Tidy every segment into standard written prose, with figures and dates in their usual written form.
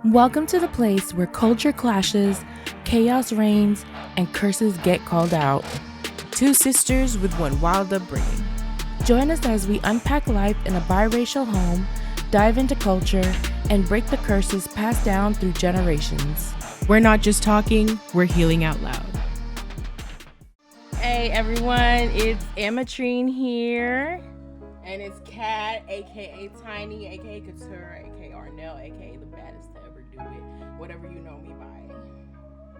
Welcome to the place where culture clashes, chaos reigns, and curses get called out. Two sisters with one wild upbringing. Join us as we unpack life in a biracial home, dive into culture, and break the curses passed down through generations. We're not just talking, we're healing out loud. Hey everyone, it's Amatrine here. And it's Kat, aka Tiny, aka Couture, aka Arnell, aka the baddest to ever do it. Whatever you know me by.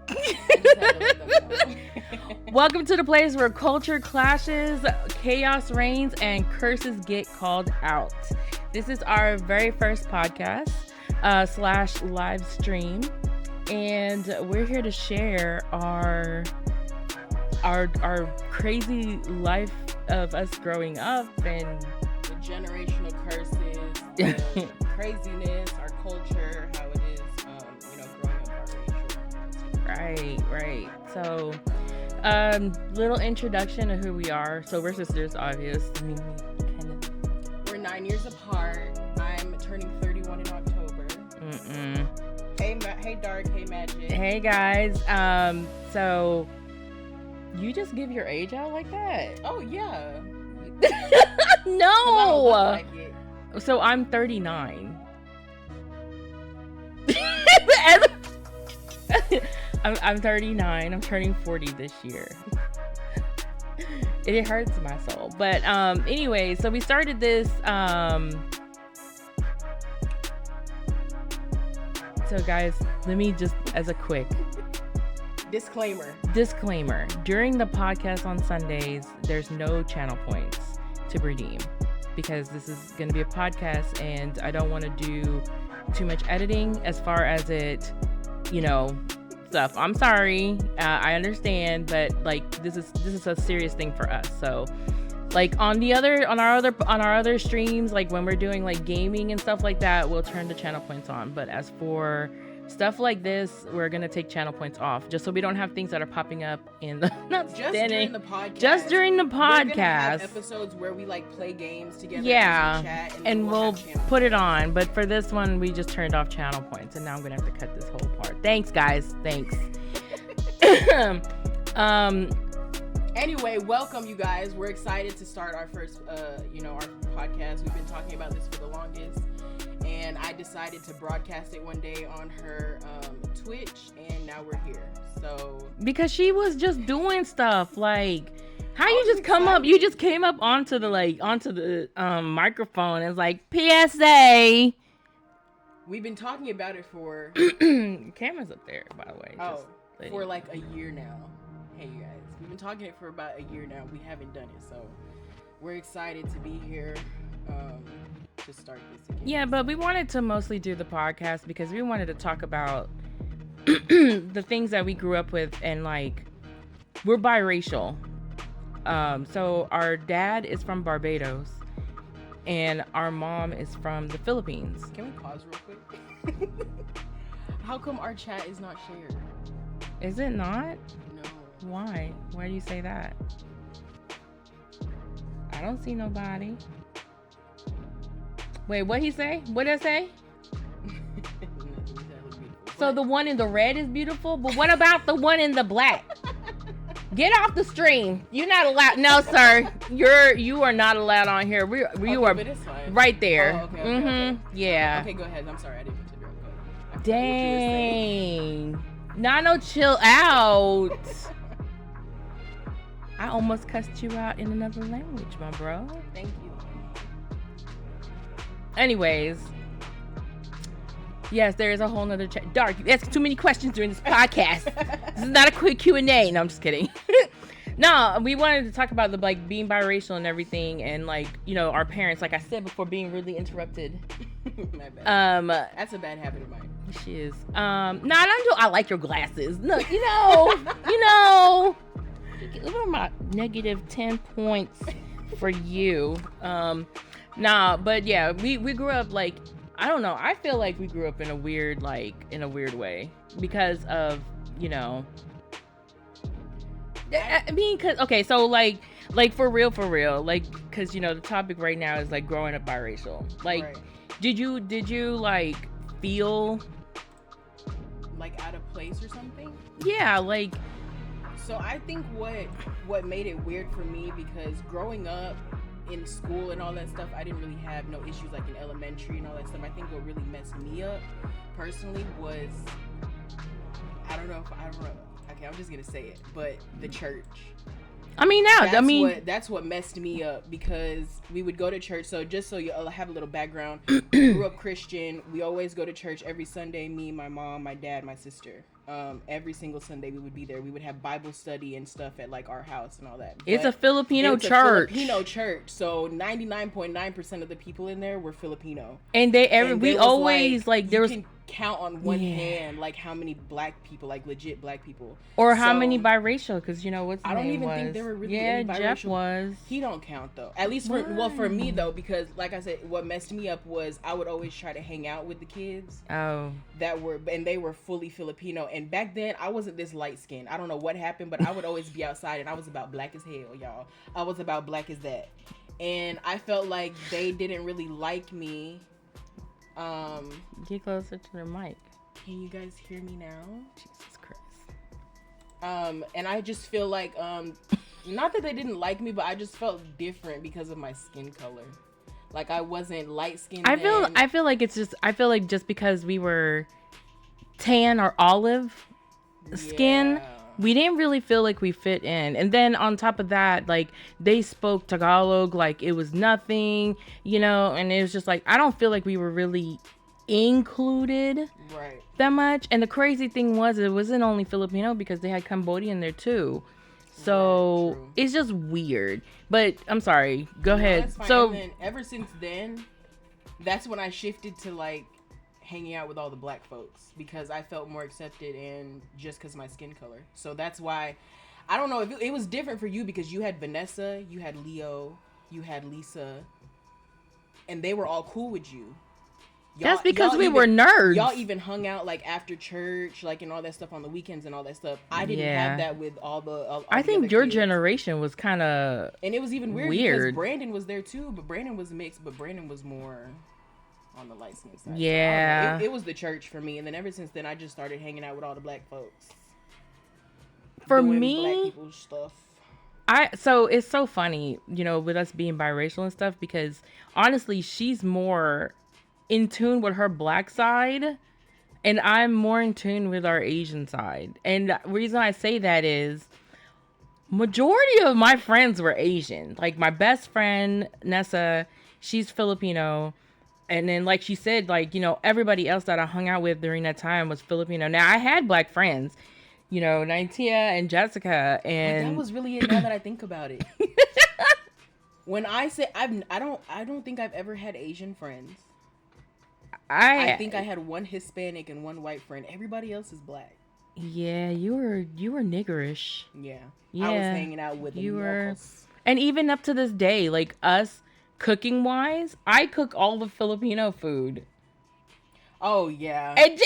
I just had to let them know. Welcome to the place where culture clashes, chaos reigns, and curses get called out. This is our very first podcast / live stream, and we're here to share our crazy life of us growing up and the generational curses, the craziness, our culture, how it is, growing up biracial. Right. So, little introduction of who we are. So we're sisters, obvious. I mean, We're 9 years apart. I'm turning 31 in October. Hey Dark, hey Magic. Hey guys. So you just give your age out like that? Oh yeah. No. Like it. So I'm 39. I'm 39. I'm turning 40 this year. It hurts my soul. But anyway, so we started this so guys, let me just as a quick Disclaimer. During the podcast on Sundays, there's no channel points to redeem because this is going to be a podcast and I don't want to do too much editing as far as it, stuff. I'm sorry. I understand, but like this is a serious thing for us. So like on our other streams, like when we're doing like gaming and stuff like that, we'll turn the channel points on. But as for stuff like this, we're gonna take channel points off just so we don't have things that are popping up in the during the podcast. Just during the podcast. We're gonna have episodes where we like play games together. Yeah, chat, and we'll put it on. But for this one, we just turned off channel points, and now I'm gonna have to cut this whole part. Thanks, guys. Thanks. Anyway, welcome you guys. We're excited to start our first, our podcast. We've been talking about this for the longest. And I decided to broadcast it one day on her Twitch, and now we're here. So because she was just doing stuff like, how you just come up? You just came up onto the microphone and was like PSA. We've been talking about it for camera's up there, by the way. For like a year now. Hey you guys, we've been talking it for about a year now. We haven't done it, so we're excited to be here. To start this again. Yeah, but we wanted to mostly do the podcast because we wanted to talk about the things that we grew up with, and like we're biracial. So our dad is from Barbados and our mom is from the Philippines. Can we pause real quick? How come our chat is not shared? Is it not? No. Why? Why do you say that? I don't see nobody. Wait, what'd he say? What did I say? So the one in the red is beautiful, but what about the one in the black? Get off the stream. You're not allowed. No, sir. You are not allowed on here. You are right there. Oh, okay. Yeah. Okay, go ahead. I'm sorry. I didn't mean to interrupt. Dang. No, chill out. I almost cussed you out in another language, my bro. Thank you. Anyways, yes, there is a whole nother chat. Dark, you ask too many questions during this podcast. This is not a quick Q&A. No, I'm just kidding. No, we wanted to talk about the like being biracial and everything, and like our parents. Like I said before, being really interrupted. My bad. That's a bad habit of mine. She is. I like your glasses. Look, Look at my negative 10 points for you. But yeah, we grew up like, I don't know. I feel like we grew up in a weird way because of, I mean, so like for real, like, cause the topic right now is like growing up biracial. Like, right. did you like feel place or something. Yeah, like, So I think what made it weird for me, because growing up in school and all that stuff, I didn't really have no issues like in elementary and all that stuff. I think what really messed me up personally was, I don't know. Okay, I'm just gonna say it, but the church. I mean, That's what messed me up, because we would go to church. So just so you have a little background, we grew up Christian. We always go to church every Sunday. Me, my mom, my dad, my sister. Every single Sunday we would be there. We would have Bible study and stuff at like our house and all that. It's a Filipino church. Filipino church. So 99.9% of the people in there were Filipino. And we always like there was, can count on one hand like how many black people, like legit black people, or how many biracial, because you know what's I don't even think there were really any biracial. Jeff was. He don't count though, at least for me though, because like I said, what messed me up was I would always try to hang out with the kids and they were fully Filipino, and back then I wasn't this light skinned. I don't know what happened, but I would always be outside and I was about black as hell, y'all. I was about black as that, and I felt like they didn't really like me. Get closer to the mic. Can you guys hear me now? Jesus Christ. And I just feel like, not that they didn't like me, but I just felt different because of my skin color. Like I wasn't light skinned. I feel like just because we were tan or olive skin, we didn't really feel like we fit in. And then on top of that, like they spoke Tagalog like it was nothing, you know, and it was just like I don't feel like we were really included that much. And the crazy thing was, it wasn't only Filipino, because they had Cambodian there too. So it's just weird. But I'm sorry, go ahead. So and then, ever since then, that's when I shifted to like hanging out with all the black folks, because I felt more accepted, and just because my skin color. So that's why, I don't know if it was different for you, because you had Vanessa, you had Leo, you had Lisa, and they were all cool with you. That's because we were nerds. Y'all even hung out like after church, like, and all that stuff on the weekends and all that stuff. I didn't have that with all the I think your generation was kind of, and it was even weird because Brandon was there too, but Brandon was mixed, but Brandon was more on the light skin side. Yeah. So it was the church for me, and then ever since then I just started hanging out with all the black folks. For doing me, black people's stuff. So it's so funny, you know, with us being biracial and stuff, because honestly, she's more in tune with her black side, and I'm more in tune with our Asian side. And the reason I say that is, majority of my friends were Asian. Like my best friend Nessa, she's Filipino. And then, like she said, like, you know, everybody else that I hung out with during that time was Filipino. Now, I had black friends, you know, Nitia and Jessica, and that was really it. Now that I think about it, when I say I don't think I've ever had Asian friends. I think I had one Hispanic and one white friend. Everybody else is black. Yeah, you were niggerish. Yeah, I was hanging out with them. And even up to this day, like us, cooking wise, I cook all the Filipino food. Oh yeah, and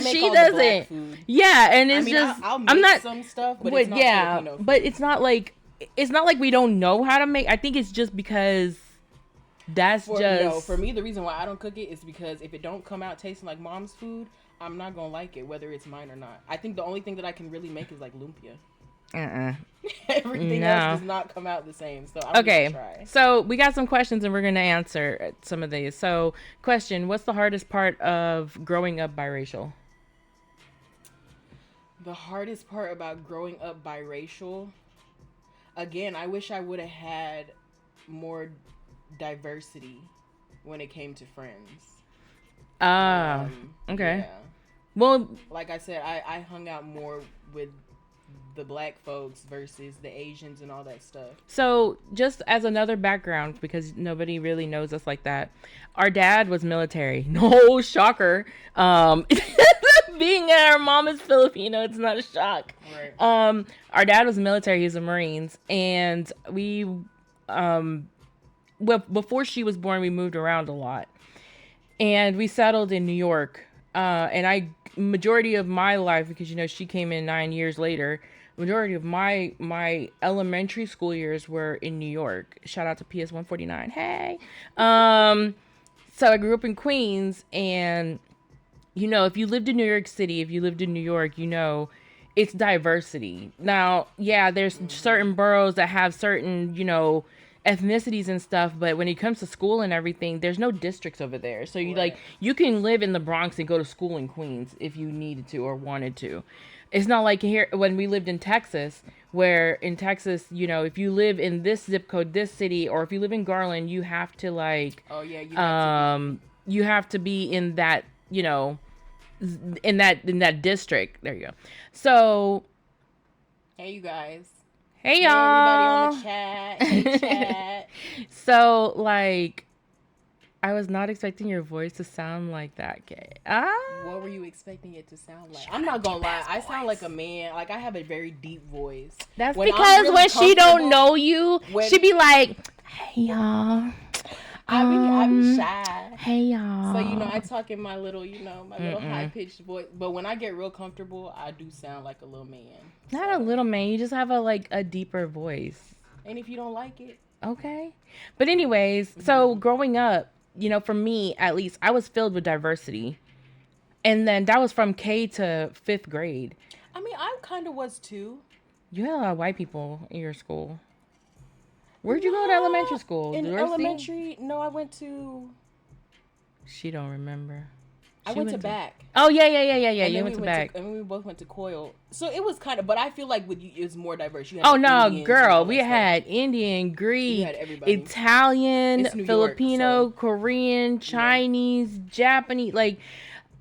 she doesn't. Yeah, and it's I'll make I'm not some stuff, but it's not Filipino food. But it's not like we don't know how to make. I think it's just because for me, the reason why I don't cook it is because if it don't come out tasting like mom's food, I'm not gonna like it, whether it's mine or not. I think the only thing that I can really make is like lumpia. Everything else does not come out the same. So I'm gonna try. So we got some questions and we're gonna answer some of these. So, question: what's the hardest part of growing up biracial? The hardest part about growing up biracial, again, I wish I would have had more diversity when it came to friends. Okay. Yeah. Well, like I said, I hung out more with the black folks versus the Asians and all that stuff. So just as another background, because nobody really knows us like that, our dad was military. No shocker. Being our mom is Filipino, it's not a shock. Right. Our dad was military. He was a Marines, and we before she was born, we moved around a lot, and we settled in New York. And majority of my life, because, you know, she came in 9 years later, majority of my elementary school years were in New York. Shout out to PS 149. Hey. So I grew up in Queens, and if you lived in New York City, if you lived in New York, it's diversity. Now, yeah, there's certain boroughs that have certain, ethnicities and stuff, but when it comes to school and everything, there's no districts over there. So you can live in the Bronx and go to school in Queens if you needed to or wanted to. It's not like here when we lived in Texas, where in Texas, if you live in this zip code, this city, or if you live in Garland, you have to you have to be in that, in that district. There you go. So, hey, you guys. Hey, y'all. Hey, everybody on the chat. Hey, chat. So, I was not expecting your voice to sound like that, Kay. What were you expecting it to sound like? I'm not gonna lie. I sound like a man. Like, I have a very deep voice. That's because when she don't know you, she be like, hey, y'all. I be shy. Hey, y'all. So, I talk in my little, my little high-pitched voice. But when I get real comfortable, I do sound like a little man. Not a little man. You just have a deeper voice. And if you don't like it. Okay. But anyways, so growing up, for me, at least, I was filled with diversity. And then that was from K to 5th grade. I mean, I kind of was too. You had a lot of white people in your school. Where'd you go to elementary school? In elementary, no, I went to... She don't remember. I went to Back. Oh, yeah. You went to Back. And we both went to Coyle. So it was kind of... But I feel like with you, it was more diverse. You had girl. We had Indian, Greek, Italian, Filipino, York, Korean, Chinese, Japanese.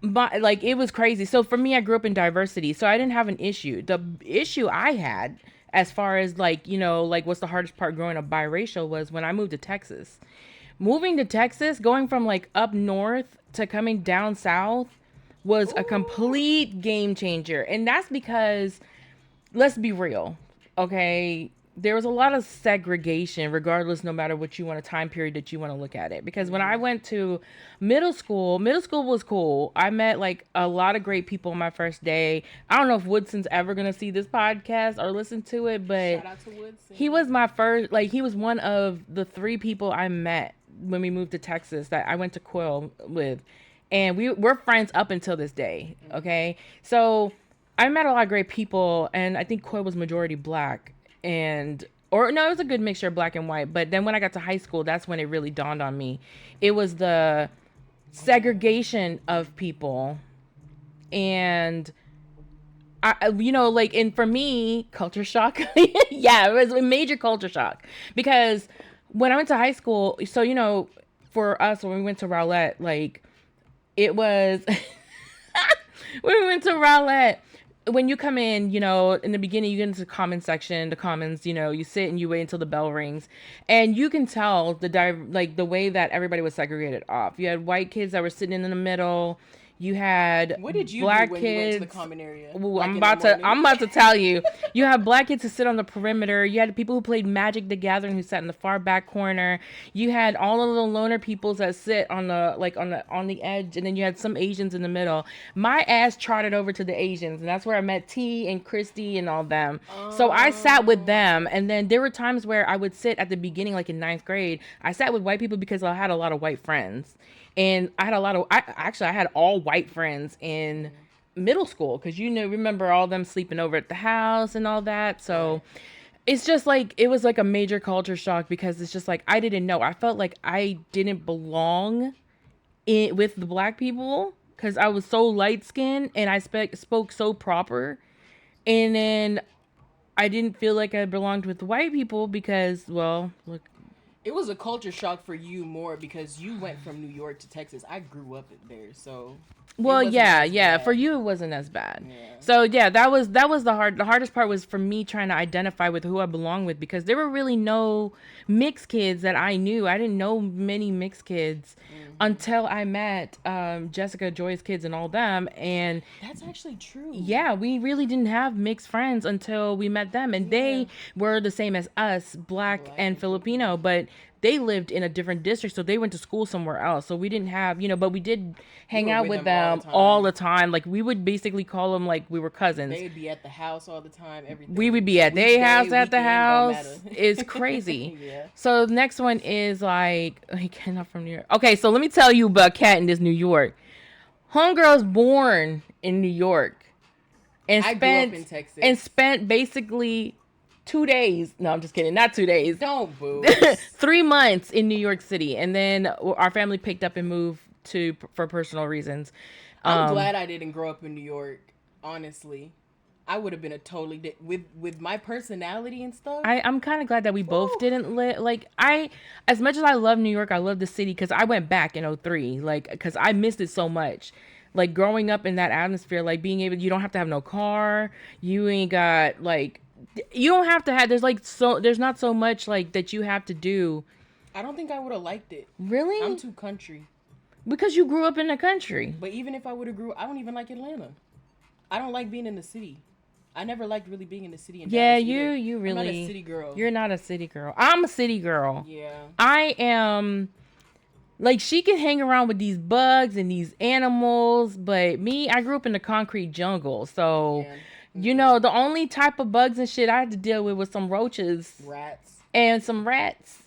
It was crazy. So for me, I grew up in diversity. So I didn't have an issue. The issue I had... as far as what's the hardest part growing up biracial was when I moved to Texas. Moving to Texas, going from up north to coming down south was a complete game changer. And that's because, let's be real, okay? There was a lot of segregation regardless, no matter what you want, a time period that you want to look at it. Because when I went to middle school was cool. I met a lot of great people on my first day. I don't know if Woodson's ever going to see this podcast or listen to it, but shout out to Woodson. He was my first, he was one of the 3 people I met when we moved to Texas that I went to Quill with. And we're friends up until this day. Okay. So I met a lot of great people, and I think Quill was majority black. It was a good mixture of black and white. But then when I got to high school, that's when it really dawned on me. It was the segregation of people. And and for me, culture shock. Yeah, it was a major culture shock. Because when I went to high school, so, for us, when we went to Rowlett, it was, when we went to Rowlett, when you come in, in the beginning, you get into the commons section, the commons, you sit and you wait until the bell rings, and you can tell the way that everybody was segregated off. You had white kids that were sitting in the middle. You had what did you black do when kids. You went to the common area? Ooh, I'm about to tell you. You had black kids who sit on the perimeter. You had people who played Magic the Gathering who sat in the far back corner. You had all of the loner peoples that sit on the on the edge, and then you had some Asians in the middle. My ass charted over to the Asians, and that's where I met T and Christy and all them. So I sat with them, and then there were times where I would sit at the beginning, in 9th grade. I sat with white people because I had a lot of white friends. And I had I had all white friends in middle school because remember all them sleeping over at the house and all that. So it's just it was a major culture shock because it's just I didn't know. I felt like I didn't belong with the black people because I was so light skinned and I spoke so proper. And then I didn't feel like I belonged with white people because, well, look. It was a culture shock for you more because you went from New York to Texas. I grew up there, so. Well, yeah. For you, it wasn't as bad. Yeah. So yeah, that was the hardest part was for me trying to identify with who I belong with because there were really no mixed kids that I knew. I didn't know many mixed kids until I met Jessica, Joy's kids, and all them. And that's actually true. Yeah, we really didn't have mixed friends until we met them, and they were the same as us, black and Filipino, but they lived in a different district, so they went to school somewhere else. So we didn't have, but we did hang out with them all the time. We would basically call them we were cousins. They would be at the house all the time, everything. We would be at their house, at the house. It's crazy. Yeah. So the next one is not from New York. Okay, so let me tell you about Kat in this New York. Homegirl's born in New York and I grew up in Texas. spent basically 2 days. No, I'm just kidding. Not 2 days. Don't boo. 3 months in New York City, and then our family picked up and moved for personal reasons. I'm glad I didn't grow up in New York. Honestly, I would have been a with my personality and stuff. I'm kind of glad that we both didn't live. Like, as much as I love New York, I love the city because I went back in '03. Like, because I missed it so much. Like, growing up in that atmosphere, like being able, you don't have to have no car. You ain't got like, you don't have to have. There's not so much like that you have to do. I don't think I would have liked it. Really? I'm too country. Because you grew up in the country. But even if I would have I don't even like Atlanta. I don't like being in the city. I never liked really being in the city. Yeah, you really. I'm not a city girl. You're not a city girl. I'm a city girl. Yeah. I am. Like, she can hang around with these bugs and these animals, but me, I grew up in the concrete jungle. So, you know, the only type of bugs and shit I had to deal with was some roaches. Rats. And some rats.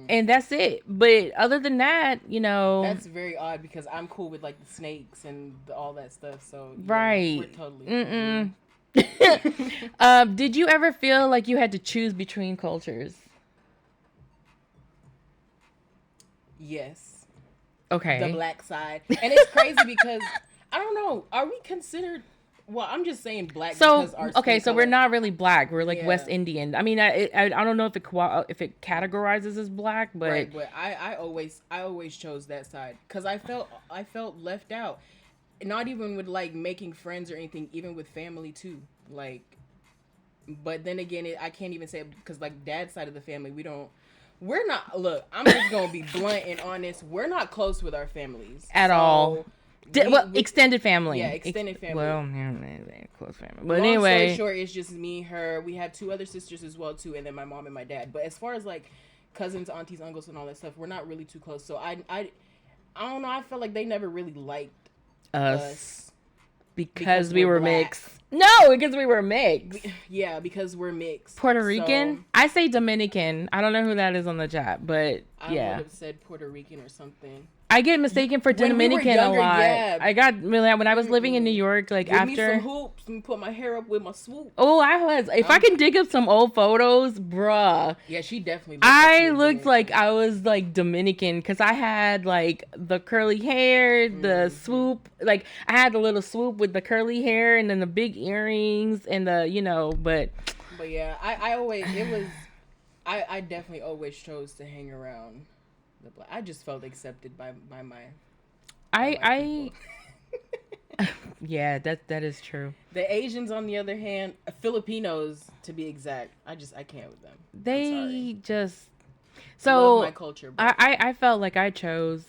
And that's it. But other than that, you know. That's very odd because I'm cool with, like, the snakes and all that stuff. So, yeah, right. We're totally. Did you ever feel like you had to choose between cultures? Yes. Okay. The black side. And it's crazy because, I don't know, are we considered, well, I'm just saying black because our skin so color. we're not really black. We're like Yeah. West Indian. I mean, I don't know if it categorizes as black, but Right, but I always chose that side because I felt left out. Not even with like making friends or anything, even with family too. Like, but then again, I can't even say it because like dad's side of the family, we're not. Look, I'm just gonna be blunt and honest. We're not close with our families at all. Extended family. Yeah, extended family. Well, close family. But Long anyway, story short, it's just me, her. We have 2 other sisters as well too, and then my mom and my dad. But as far as like cousins, aunties, uncles, and all that stuff, we're not really too close. So I don't know. I felt like they never really liked us because we were black. mixed. No, because we were mixed. Yeah, because we're mixed. Puerto Rican? So, I say Dominican. I don't know who that is on the chat, but I yeah. would have said Puerto Rican or something. I get mistaken for When we were Dominican younger, a lot. yeah. I got when I was living in New York, like Give after me some hoops and put my hair up with my swoop. Oh, I was. If I can dig up some old photos, bruh. Yeah, she definitely. I looked like I was like Dominican because I had like the curly hair, the swoop. Like I had the little swoop with the curly hair and then the big earrings and the But yeah, I definitely always chose to hang around the black. I just felt accepted by my. Yeah, that is true. The Asians, on the other hand, Filipinos to be exact, I can't with them. They just love my culture. But I felt like I chose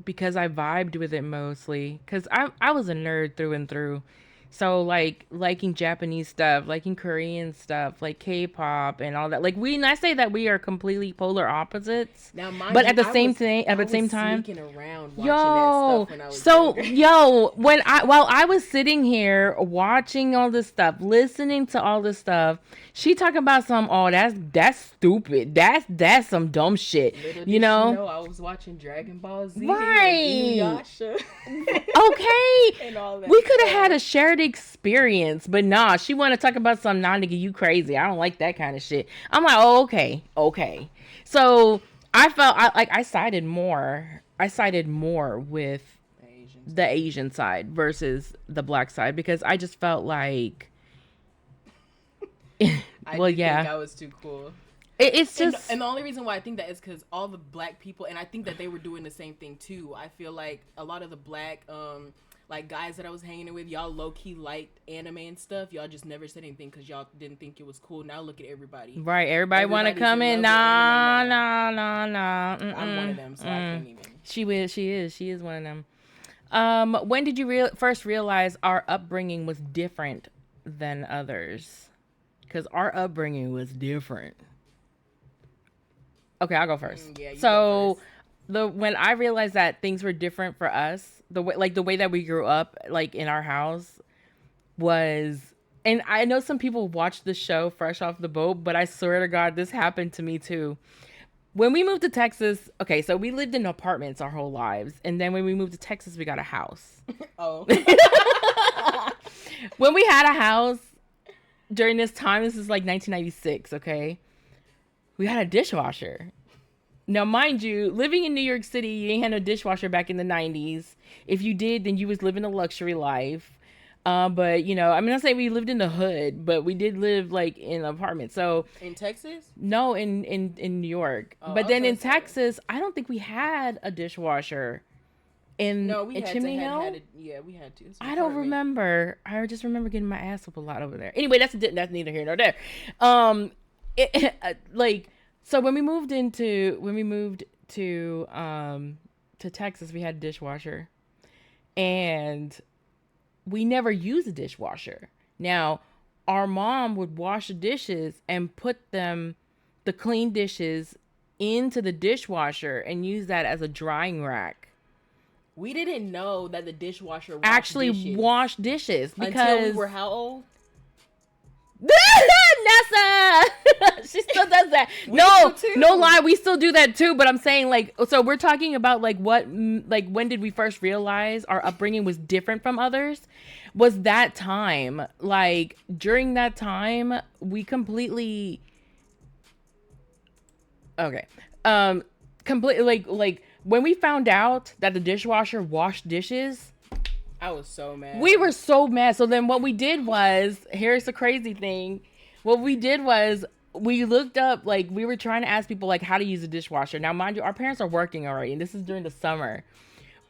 because I vibed with it mostly because I was a nerd through and through. So like liking Japanese stuff, liking Korean stuff, like K-pop and all that. Like I say that we are completely polar opposites. Now, but at the same time, sneaking around watching that stuff when I was while I was sitting here watching all this stuff, listening to all this stuff, she talking about that's stupid. That's some dumb shit. Little did she know I was watching Dragon Ball Z, right? Inuyasha. Okay, and all that. We could have had a shared experience, but nah, she want to talk about some nigga, you crazy. I don't like that kind of shit. I'm like, oh, okay. So I felt I sided more with the Asian side versus the black side because I just felt like think I was too cool. It's just and the only reason why I think that is because all the black people, and I think that they were doing the same thing too. I feel like a lot of the black like guys that I was hanging with, y'all low key liked anime and stuff. Y'all just never said anything because y'all didn't think it was cool. Now look at everybody. Right, everybody want to come in. Nah. I'm one of them, so I can't even. She is one of them. When did you first realize our upbringing was different than others? Because our upbringing was different. Okay, I'll go first. Yeah, go first. When I realized that things were different for us, the way that we grew up, like in our house, was, and I know some people watch the show Fresh Off the Boat, but I swear to God, this happened to me too. When we moved to Texas, okay, so we lived in apartments our whole lives. And then when we moved to Texas, we got a house. Oh. When we had a house during this time, this is like 1996, okay? We had a dishwasher. Now, mind you, living in New York City, you ain't had no dishwasher back in the 90s. If you did, then you was living a luxury life. But, you know, I'm not saying we lived in the hood, but we did live, like, in an apartment. So In Texas? no, in New York. Oh, But I then was in gonna say. Texas, I don't think we had a dishwasher in No, we in had Chimney to Hill. had it. Yeah, we had to. It's an I don't apartment. remember. I just remember getting my ass up a lot over there. Anyway, that's neither here nor there. Like, so when we moved to Texas, we had a dishwasher, and we never used a dishwasher. Now, our mom would wash the dishes and put the clean dishes into the dishwasher and use that as a drying rack. We didn't know that the dishwasher Wash dishes because until we were how old? Nessa, she still does that. No, do too. no lie, we still do that too. But I'm saying, like, so we're talking about like when did we first realize our upbringing was different from others? Was that time, like during that time, we completely completely like when we found out that the dishwasher washed dishes. I was so mad. We were so mad. So then what we did was, here's the crazy thing. What we did was we looked up, like, we were trying to ask people, like, how to use a dishwasher. Now, mind you, our parents are working already, and this is during the summer.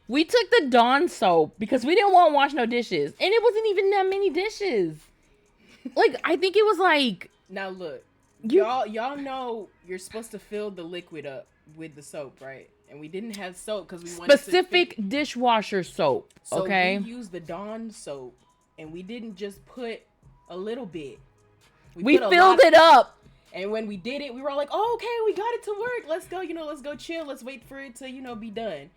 We took the Dawn soap because we didn't want to wash no dishes. And it wasn't even that many dishes. Like, I think it was like... Now look, y'all know you're supposed to fill the liquid up with the soap, right? And we didn't have soap because we wanted specific dishwasher soap, so okay? we used the Dawn soap, and we didn't just put a little bit. We put a filled lot it up. And when we did it, we were like, oh, okay, we got it to work. Let's go, let's go chill. Let's wait for it to, be done.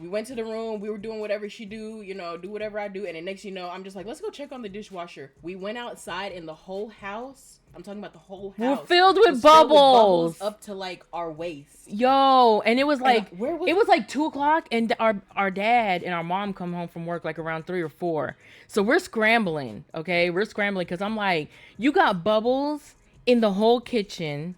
We went to the room. We were doing whatever she do, do whatever I do. And then next, I'm just like, let's go check on the dishwasher. We went outside and the whole house, I'm talking about the whole house. We're filled with was bubbles. Up to like our waist. Yo, and it was like, where was it was like 2:00 and our dad and our mom come home from work like around 3 or 4. So we're scrambling, okay? We're scrambling because I'm like, you got bubbles in the whole kitchen.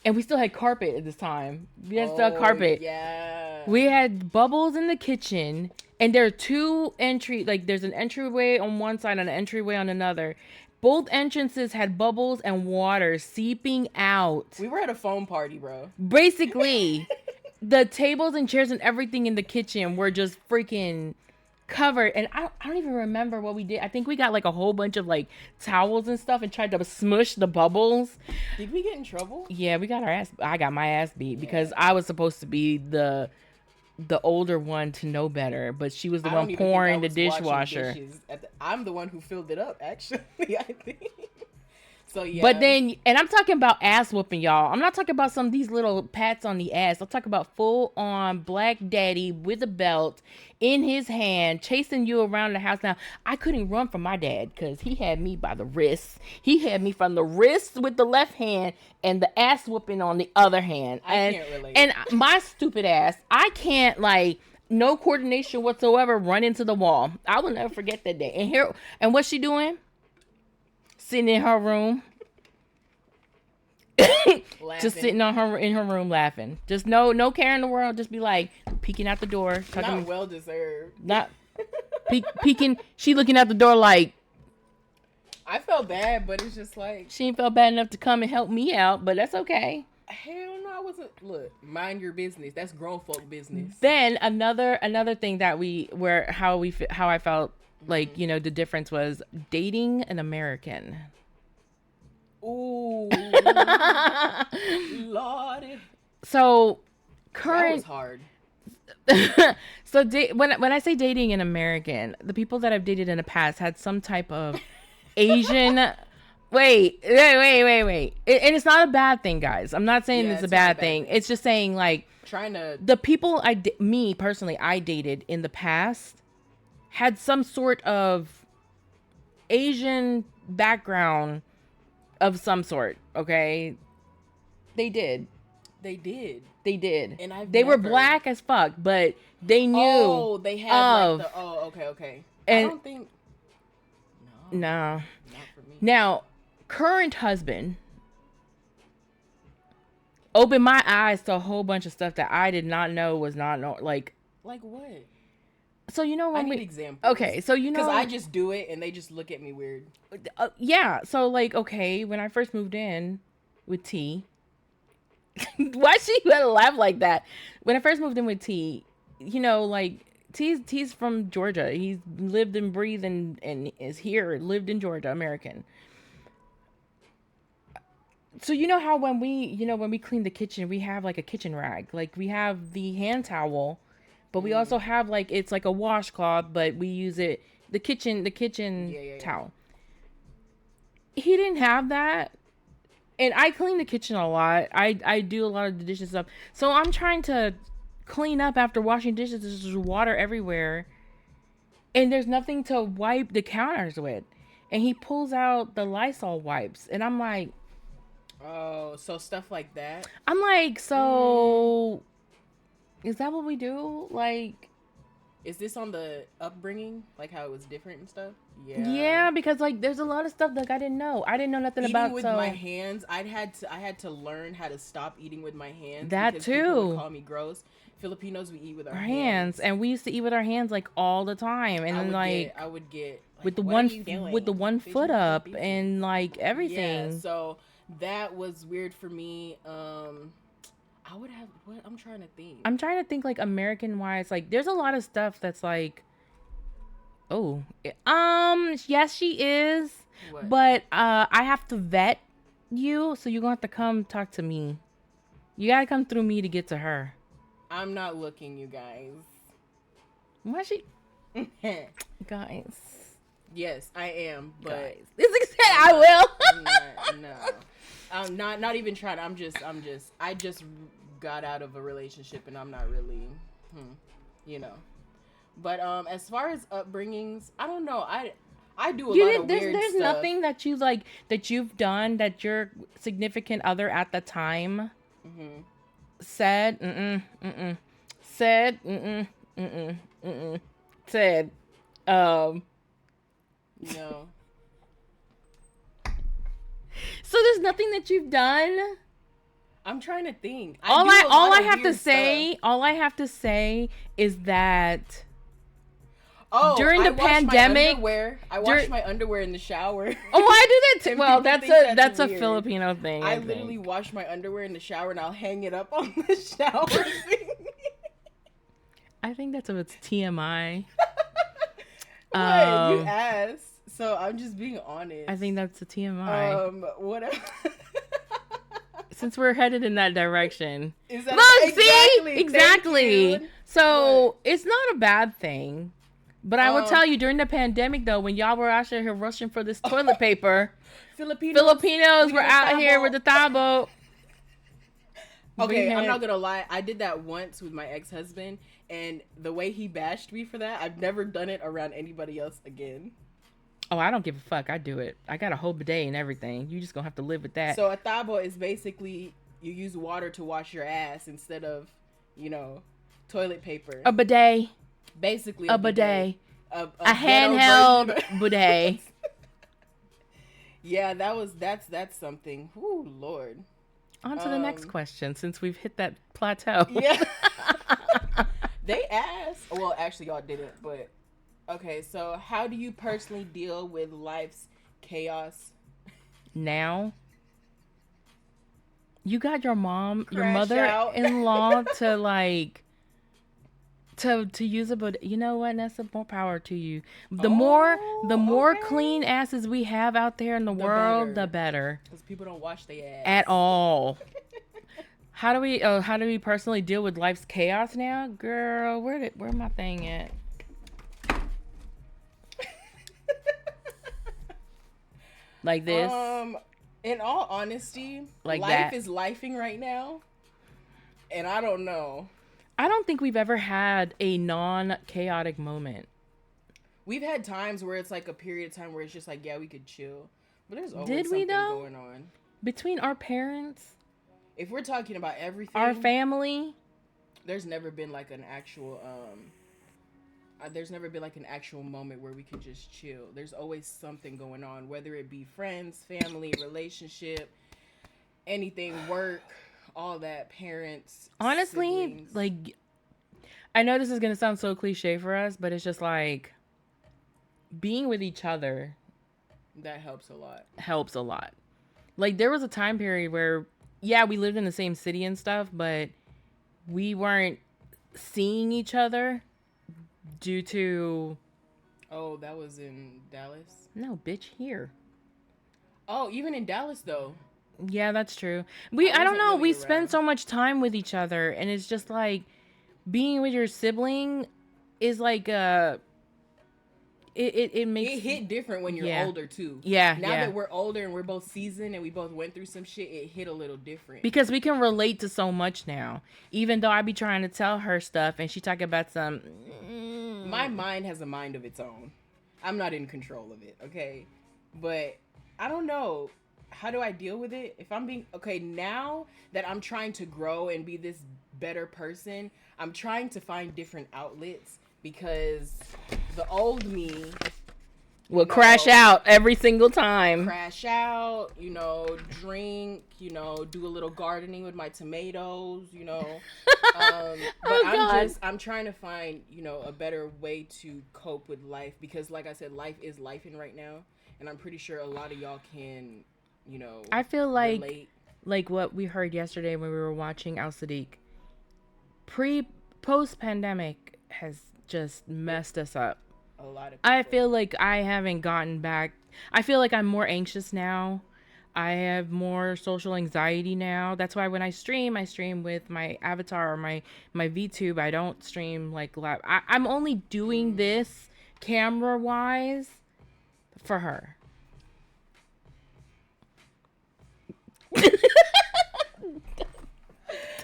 And we still had carpet at this time. We had still carpet. Yeah. We had bubbles in the kitchen, and there are two there's an entryway on one side and an entryway on another. Both entrances had bubbles and water seeping out. We were at a foam party, bro. Basically, the tables and chairs and everything in the kitchen were just freaking covered. And I don't even remember what we did. I think we got like a whole bunch of like towels and stuff and tried to smush the bubbles. Did we get in trouble? Yeah, I got my ass beat because I was supposed to be the older one to know better, but she was the one pouring the dishwasher. I'm the one who filled it up, actually, I think. So, yeah. But then, and I'm talking about ass whooping, y'all. I'm not talking about some of these little pats on the ass. I'm talking about full on black daddy with a belt in his hand, chasing you around the house. Now, I couldn't run from my dad because he had me by the wrists. He had me from the wrist with the left hand and the ass whooping on the other hand. I can't relate. And my stupid ass, I can't no coordination whatsoever, run into the wall. I will never forget that day. And what's she doing? Sitting in her room. Just sitting in her room laughing. Just no care in the world. Just be like peeking out the door. Not well deserved. Not peeking. She looking out the door like. I felt bad, but it's just like. She ain't felt bad enough to come and help me out, but that's okay. Hell no, I wasn't. Look, mind your business. That's grown folk business. Then another thing that how I felt like, the difference was dating an American. Ooh, Lordy. So, that was hard. So when I say dating an American, the people that I've dated in the past had some type of Asian. Wait. And it's not a bad thing, guys. I'm not saying it's a bad thing. It's just saying like the people me personally I dated in the past had some sort of Asian background of some sort, okay? They did. They did. They did. And they were black as fuck, but they knew. Oh, they had like the. Oh, okay. And I don't think. No. Nah. Not for me. Now, current husband opened my eyes to a whole bunch of stuff that I did not know was not like. Like what? So you know when I need we examples. Okay, so you know because I just do it and they just look at me weird. Yeah. So like, okay, when I first moved in with T, why she gotta laugh like that? When I first moved in with T, you know, like T's from Georgia. He's lived and breathed and is here, lived in Georgia, American. So you know how when we clean the kitchen, we have like a kitchen rag. Like we have the hand towel, but we also have like it's like a washcloth, but we use it the kitchen towel. He didn't have that. And I clean the kitchen a lot. I do a lot of the dishes stuff. So I'm trying to clean up after washing dishes. There's just water everywhere. And there's nothing to wipe the counters with. And he pulls out the Lysol wipes. And I'm like... Oh, so stuff like that? I'm like, so... Is that what we do? Like... Is this on the upbringing? Like how it was different and stuff? Yeah, because like there's a lot of stuff like I didn't know. I didn't know nothing eating about with my hands. I had to learn how to stop eating with my hands. That because too. People would call me gross. Filipinos, we eat with our hands, and we used to eat with our hands like all the time. And then I would get like, with the one foot up and like everything. Yeah, so that was weird for me. I would have what I'm trying to think like American wise, like there's a lot of stuff that's like, oh, yes she is, what? But I have to vet you, so you're gonna have to come talk to me. You gotta come through me to get to her. I'm not looking, you guys. Why she? Guys. Yes, I am, but guys. This extent I will. I'm not even trying. I just got out of a relationship and I'm not really, you know. But as far as upbringings, I don't know. I do a lot of weird there's stuff. Nothing that you like that you've done that your significant other at the time said said said no. So there's nothing that you've done. I'm trying to think. All I have to say is that during the pandemic, I wash my underwear in the shower. Oh, I do that too. Well, that's a Filipino thing. I literally wash my underwear in the shower and I'll hang it up on the shower thing. I think that's what's TMI. What? You asked. So I'm just being honest. I think that's a TMI. Whatever. Since we're headed in that direction. Is that exactly. So it's not a bad thing. But I will tell you, during the pandemic though, when y'all were out here rushing for this toilet paper, Filipinos were out here with the tabo. Okay, I'm not gonna lie. I did that once with my ex-husband, and the way he bashed me for that, I've never done it around anybody else again. Oh, I don't give a fuck. I do it. I got a whole bidet and everything. You just gonna have to live with that. So a tabo is basically you use water to wash your ass instead of, toilet paper. A bidet. Basically a bidet. A handheld bidet. Yeah, that's something. Ooh, Lord. On to the next question, since we've hit that plateau. Yeah. They asked. Well, actually, y'all didn't, but... Okay, so how do you personally deal with life's chaos? Now? You got your mother-in-law to, like... To use it, but you know what, Nessa, more power to you. The more clean asses we have out there in the world, the better. Because people don't wash their ass at all. How do we personally deal with life's chaos now, girl? Where my thing at? Like this. In all honesty, like life is lifing right now, and I don't know. I don't think we've ever had a non-chaotic moment. We've had times where it's like a period of time where it's just like, yeah, we could chill. But there's always something going on. Between our parents? if we're talking about everything, our family, there's never been like an actual moment where we can just chill. There's always something going on, whether it be friends, family, relationship, anything, work, all that, parents. Honestly, siblings. like, I know this is going to sound so cliche for us, but it's just like being with each other. That helps a lot. Helps a lot. Like, there was a time period where, yeah, we lived in the same city and stuff, but we weren't seeing each other due to... Oh, that was in Dallas? No, bitch, here. Oh, even in Dallas, though. Yeah, that's true. I don't know, really we around. spend so much time with each other, and it's just like, being with your sibling is like it makes it hit different when you're older too. Yeah. Now that we're older and we're both seasoned and we both went through some shit, it hit a little different. Because we can relate to so much now. Even though I be trying to tell her stuff and she talk about some My mind has a mind of its own. I'm not in control of it, okay? But I don't know. How do I deal with it? If I'm being okay, now that I'm trying to grow and be this better person, I'm trying to find different outlets, because the old me will crash out every single time. Crash out, drink, do a little gardening with my tomatoes, But I'm trying to find, a better way to cope with life, because like I said, life is lifing right now, and I'm pretty sure a lot of y'all can, I feel like relate. Like what we heard yesterday when we were watching Al Sadiq. Post pandemic has just messed us up. A lot of people. I feel like I haven't gotten back. I feel like I'm more anxious now. I have more social anxiety now. That's why when I stream with my avatar or my VTube. I don't stream like live. I'm only doing this camera wise for her.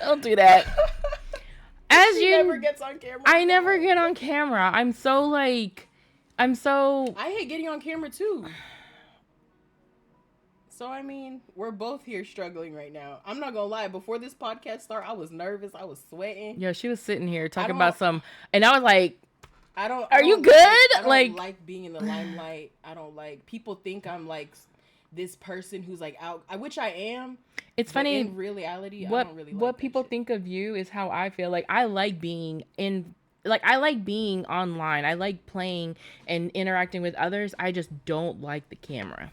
Don't do that. She never gets on camera. I never get on camera. I hate getting on camera too. So I mean, we're both here struggling right now. I'm not gonna lie. Before this podcast started, I was nervous. I was sweating. Yeah, she was sitting here talking about some, and I was like, Are you good? I don't like being in the limelight. I don't like people think I'm like this person who's like out, which I am. It's funny. In reality, I don't really like what that people shit. think of you is how I feel. Like, I like being I like being online. I like playing and interacting with others. I just don't like the camera.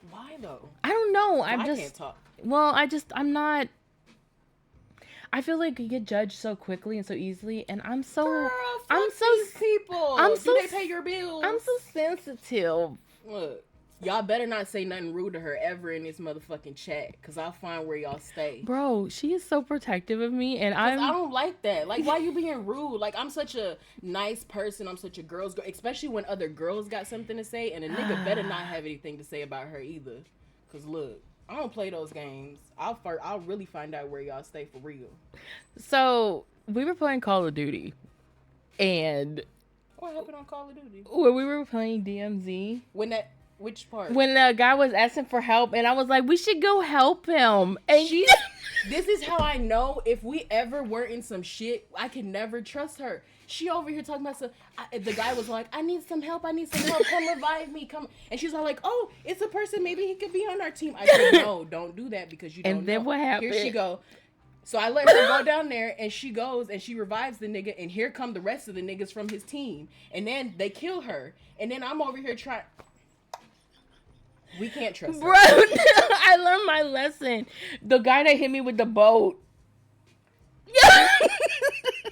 Why though? I don't know. I can't talk. Well, I'm not. I feel like you get judged so quickly and so easily, and I'm so. Girl, I'm so these people. Do they pay your bills? I'm so sensitive. Look. Y'all better not say nothing rude to her ever in this motherfucking chat, because I'll find where y'all stay. Bro, she is so protective of me, and I don't like that. Like, why you being rude? Like, I'm such a nice person. I'm such a girl's girl, especially when other girls got something to say, and a nigga better not have anything to say about her either. Because, look, I don't play those games. I'll really find out where y'all stay for real. So, we were playing Call of Duty, and... What happened on Call of Duty? When we were playing DMZ... Which part? When the guy was asking for help, and I was like, we should go help him. And this is how I know if we ever were in some shit, I can never trust her. She over here talking about some. The guy was like, I need some help. Come revive me. Come. And she's all like, oh, it's a person. Maybe he could be on our team. I said, no, don't do that, because you don't know. And then what happened? Here she go. So I let her go down there, and she goes and she revives the nigga, and here come the rest of the niggas from his team. And then they kill her. And then I'm over here trying. We can't trust her. Bro, I learned my lesson. The guy that hit me with the boat.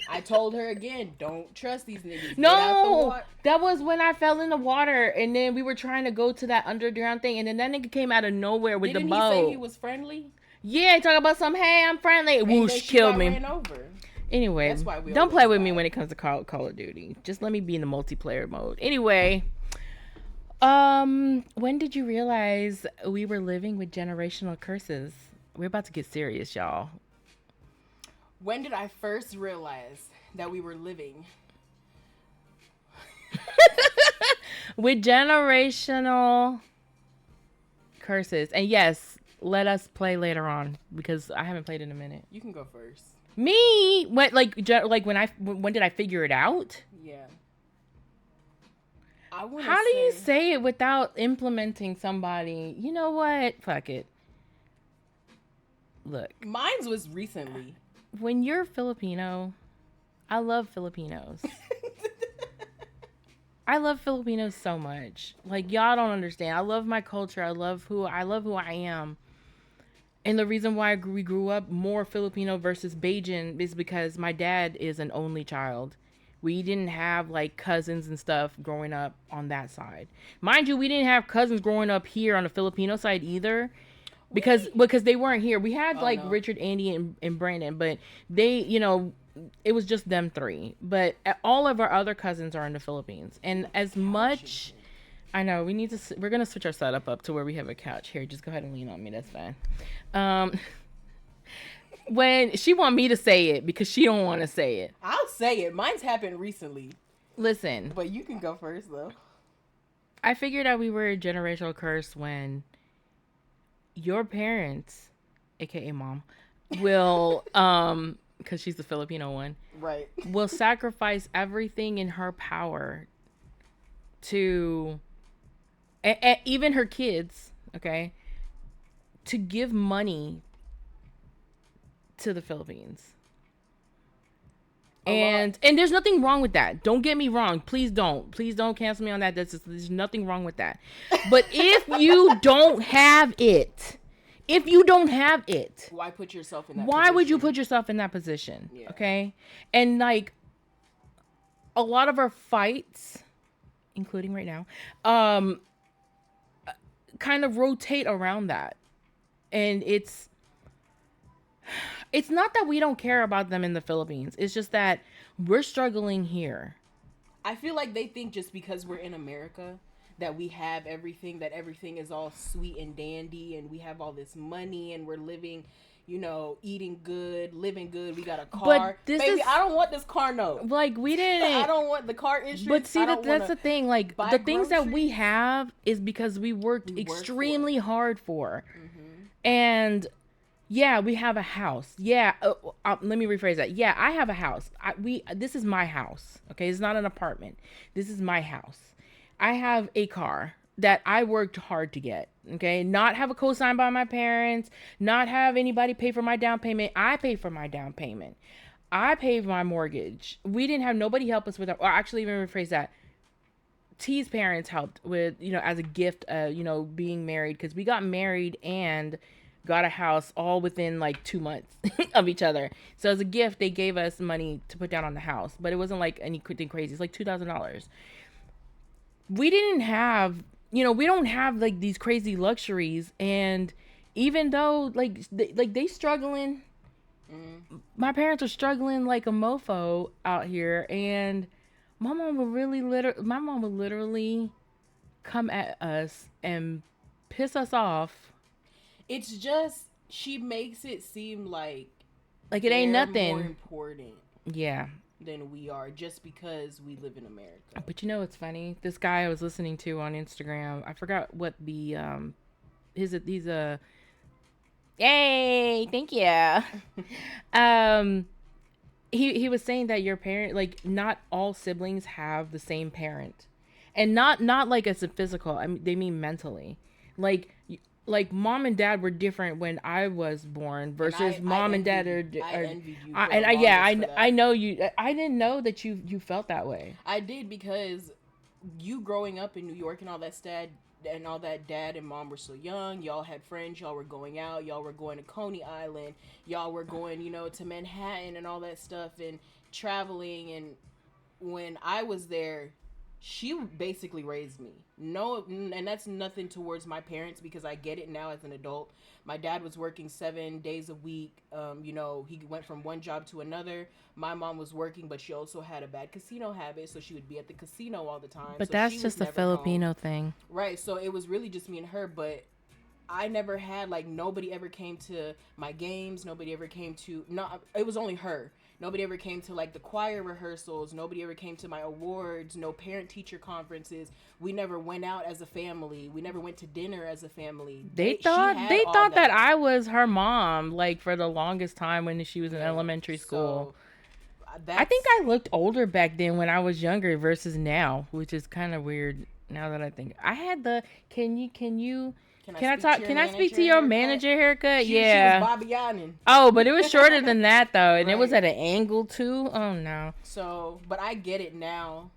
I told her again, don't trust these niggas. No, that was when I fell in the water, and then we were trying to go to that underground thing, and then that nigga came out of nowhere with the boat. Didn't he say he was friendly? Yeah, talk about some, hey, I'm friendly. Whoosh, killed me. Ran over. Anyway, don't play with me when it comes to Call of Duty. Just let me be in the multiplayer mode. Anyway... when did you realize we were living with generational curses? We're about to get serious, y'all. When did I first realize that we were living with generational curses? And yes, let us play later on because I haven't played in a minute. You can go first. Me? What? Like when did I figure it out? Yeah. How do you say it without implementing somebody? You know what? Fuck it. Look. Mine's was recently. When you're Filipino, I love Filipinos. I love Filipinos so much. Like, y'all don't understand. I love my culture. I love who I am. And the reason why we grew up more Filipino versus Bajan is because my dad is an only child. We didn't have like cousins and stuff growing up on that side. Mind you, we didn't have cousins growing up here on the Filipino side either. Because they weren't here. We had Richard, Andy, and Brandon, but they, it was just them three. But all of our other cousins are in the Philippines. And as much, I know we're gonna switch our setup up to where we have a couch here. Just go ahead and lean on me. That's fine. When she want me to say it because she don't want to say it, I'll say it. Mine's happened recently. Listen, but you can go first though. I figured out we were a generational curse when your parents, aka mom, will because she's the Filipino one, right, will sacrifice everything in her power to even her kids, okay, to give money to the Philippines. And there's nothing wrong with that. Don't get me wrong. Please don't cancel me on that. There's nothing wrong with that. But if you don't have it, why put yourself in that why position? would you put yourself in that position? Yeah. Okay? And like a lot of our fights, including right now, kind of rotate around that. And it's not that we don't care about them in the Philippines. It's just that we're struggling here. I feel like they think just because we're in America that we have everything, that everything is all sweet and dandy and we have all this money and we're living, eating good, living good. We got a car. Baby, I don't want this car note. Like, we didn't. I don't want the car insurance. But see, that's the thing. Like, the things that we have is because we worked extremely hard for. Mm-hmm. And yeah, we have a house. Yeah, let me rephrase that. Yeah, I have a house. This is my house. Okay, it's not an apartment. This is my house. I have a car that I worked hard to get. Okay, not have a co-sign by my parents. Not have anybody pay for my down payment. I pay for my down payment. I paid my mortgage. We didn't have nobody help us with that. Or actually, even rephrase that. T's parents helped with, as a gift, being married, because we got married and got a house all within like 2 months of each other. So as a gift, they gave us money to put down on the house, but it wasn't like anything crazy. It's like $2,000. We didn't have, we don't have like these crazy luxuries. And even though they struggling, my parents are struggling like a mofo out here. And my mom would literally come at us and piss us off. It's just, she makes it seem like it ain't nothing more important. Yeah. Than we are, just because we live in America. But it's funny. This guy I was listening to on Instagram, I forgot what the he's a yay, thank you. He was saying that your parent, like, not all siblings have the same parent, and not like as a physical. I mean, they mean mentally, like mom and dad were different when I was born versus mom and dad are. I envied you. I know you. I didn't know that you felt that way. I did, because you growing up in New York and all that dad and mom were so young. Y'all had friends. Y'all were going out. Y'all were going to Coney Island. Y'all were going, to Manhattan and all that stuff and traveling. And when I was there, she basically raised me. No, and that's nothing towards my parents, because I get it now as an adult. My dad was working 7 days a week. He went from one job to another. My mom was working, but she also had a bad casino habit, so she would be at the casino all the time. But so that's just a Filipino thing. Right, so it was really just me and her, but I never had, nobody ever came to my games. Nobody ever came to, it was only her. Nobody ever came to like the choir rehearsals. Nobody ever came to my awards. No parent teacher conferences. We never went out as a family. We never went to dinner as a family. They thought that I was her mom, like, for the longest time when she was in elementary school. I think I looked older back then when I was younger versus now, which is kind of weird now that I think. I had the Can I speak to your manager haircut? She was Bobby Yannin. Oh, but it was shorter than that though, and it was at an angle too. Oh no. So, but I get it now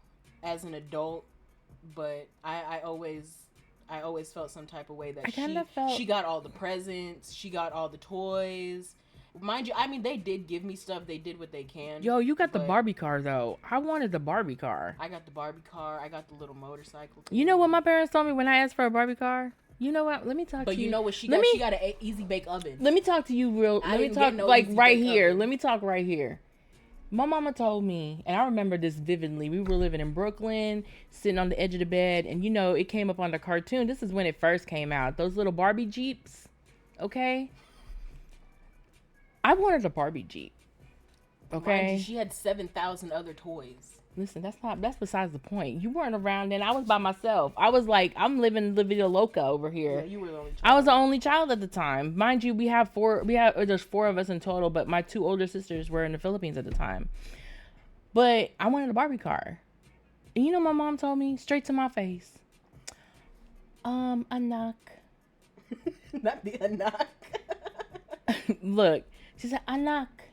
as an adult, but I always felt some type of way that she got all the presents, she got all the toys. Mind you, I mean, they did give me stuff. They did what they can. Yo, you got the Barbie car, though. I wanted the Barbie car. I got the Barbie car. I got the little motorcycle. You know what my parents told me when I asked for a Barbie car? You know what? Let me talk to you. But you know what she got? She got an easy bake oven. Let me talk to you let me talk like right here. Oven. Let me talk right here. My mama told me, and I remember this vividly. We were living in Brooklyn, sitting on the edge of the bed, and you know, it came up on the cartoon. This is when it first came out. Those little Barbie Jeeps. Okay? I wanted a Barbie Jeep. Okay. She had 7,000 other toys. Listen, that's besides the point. You weren't around then. I was by myself. I was like, I'm living La Vida Loca over here. Yeah, you were the only child. I was the only child at the time. Mind you, there's 4 of us in total, but my 2 older sisters were in the Philippines at the time. But I wanted a Barbie car. And you know my mom told me straight to my face. Anak. Not the anak. Look. She said, Anak,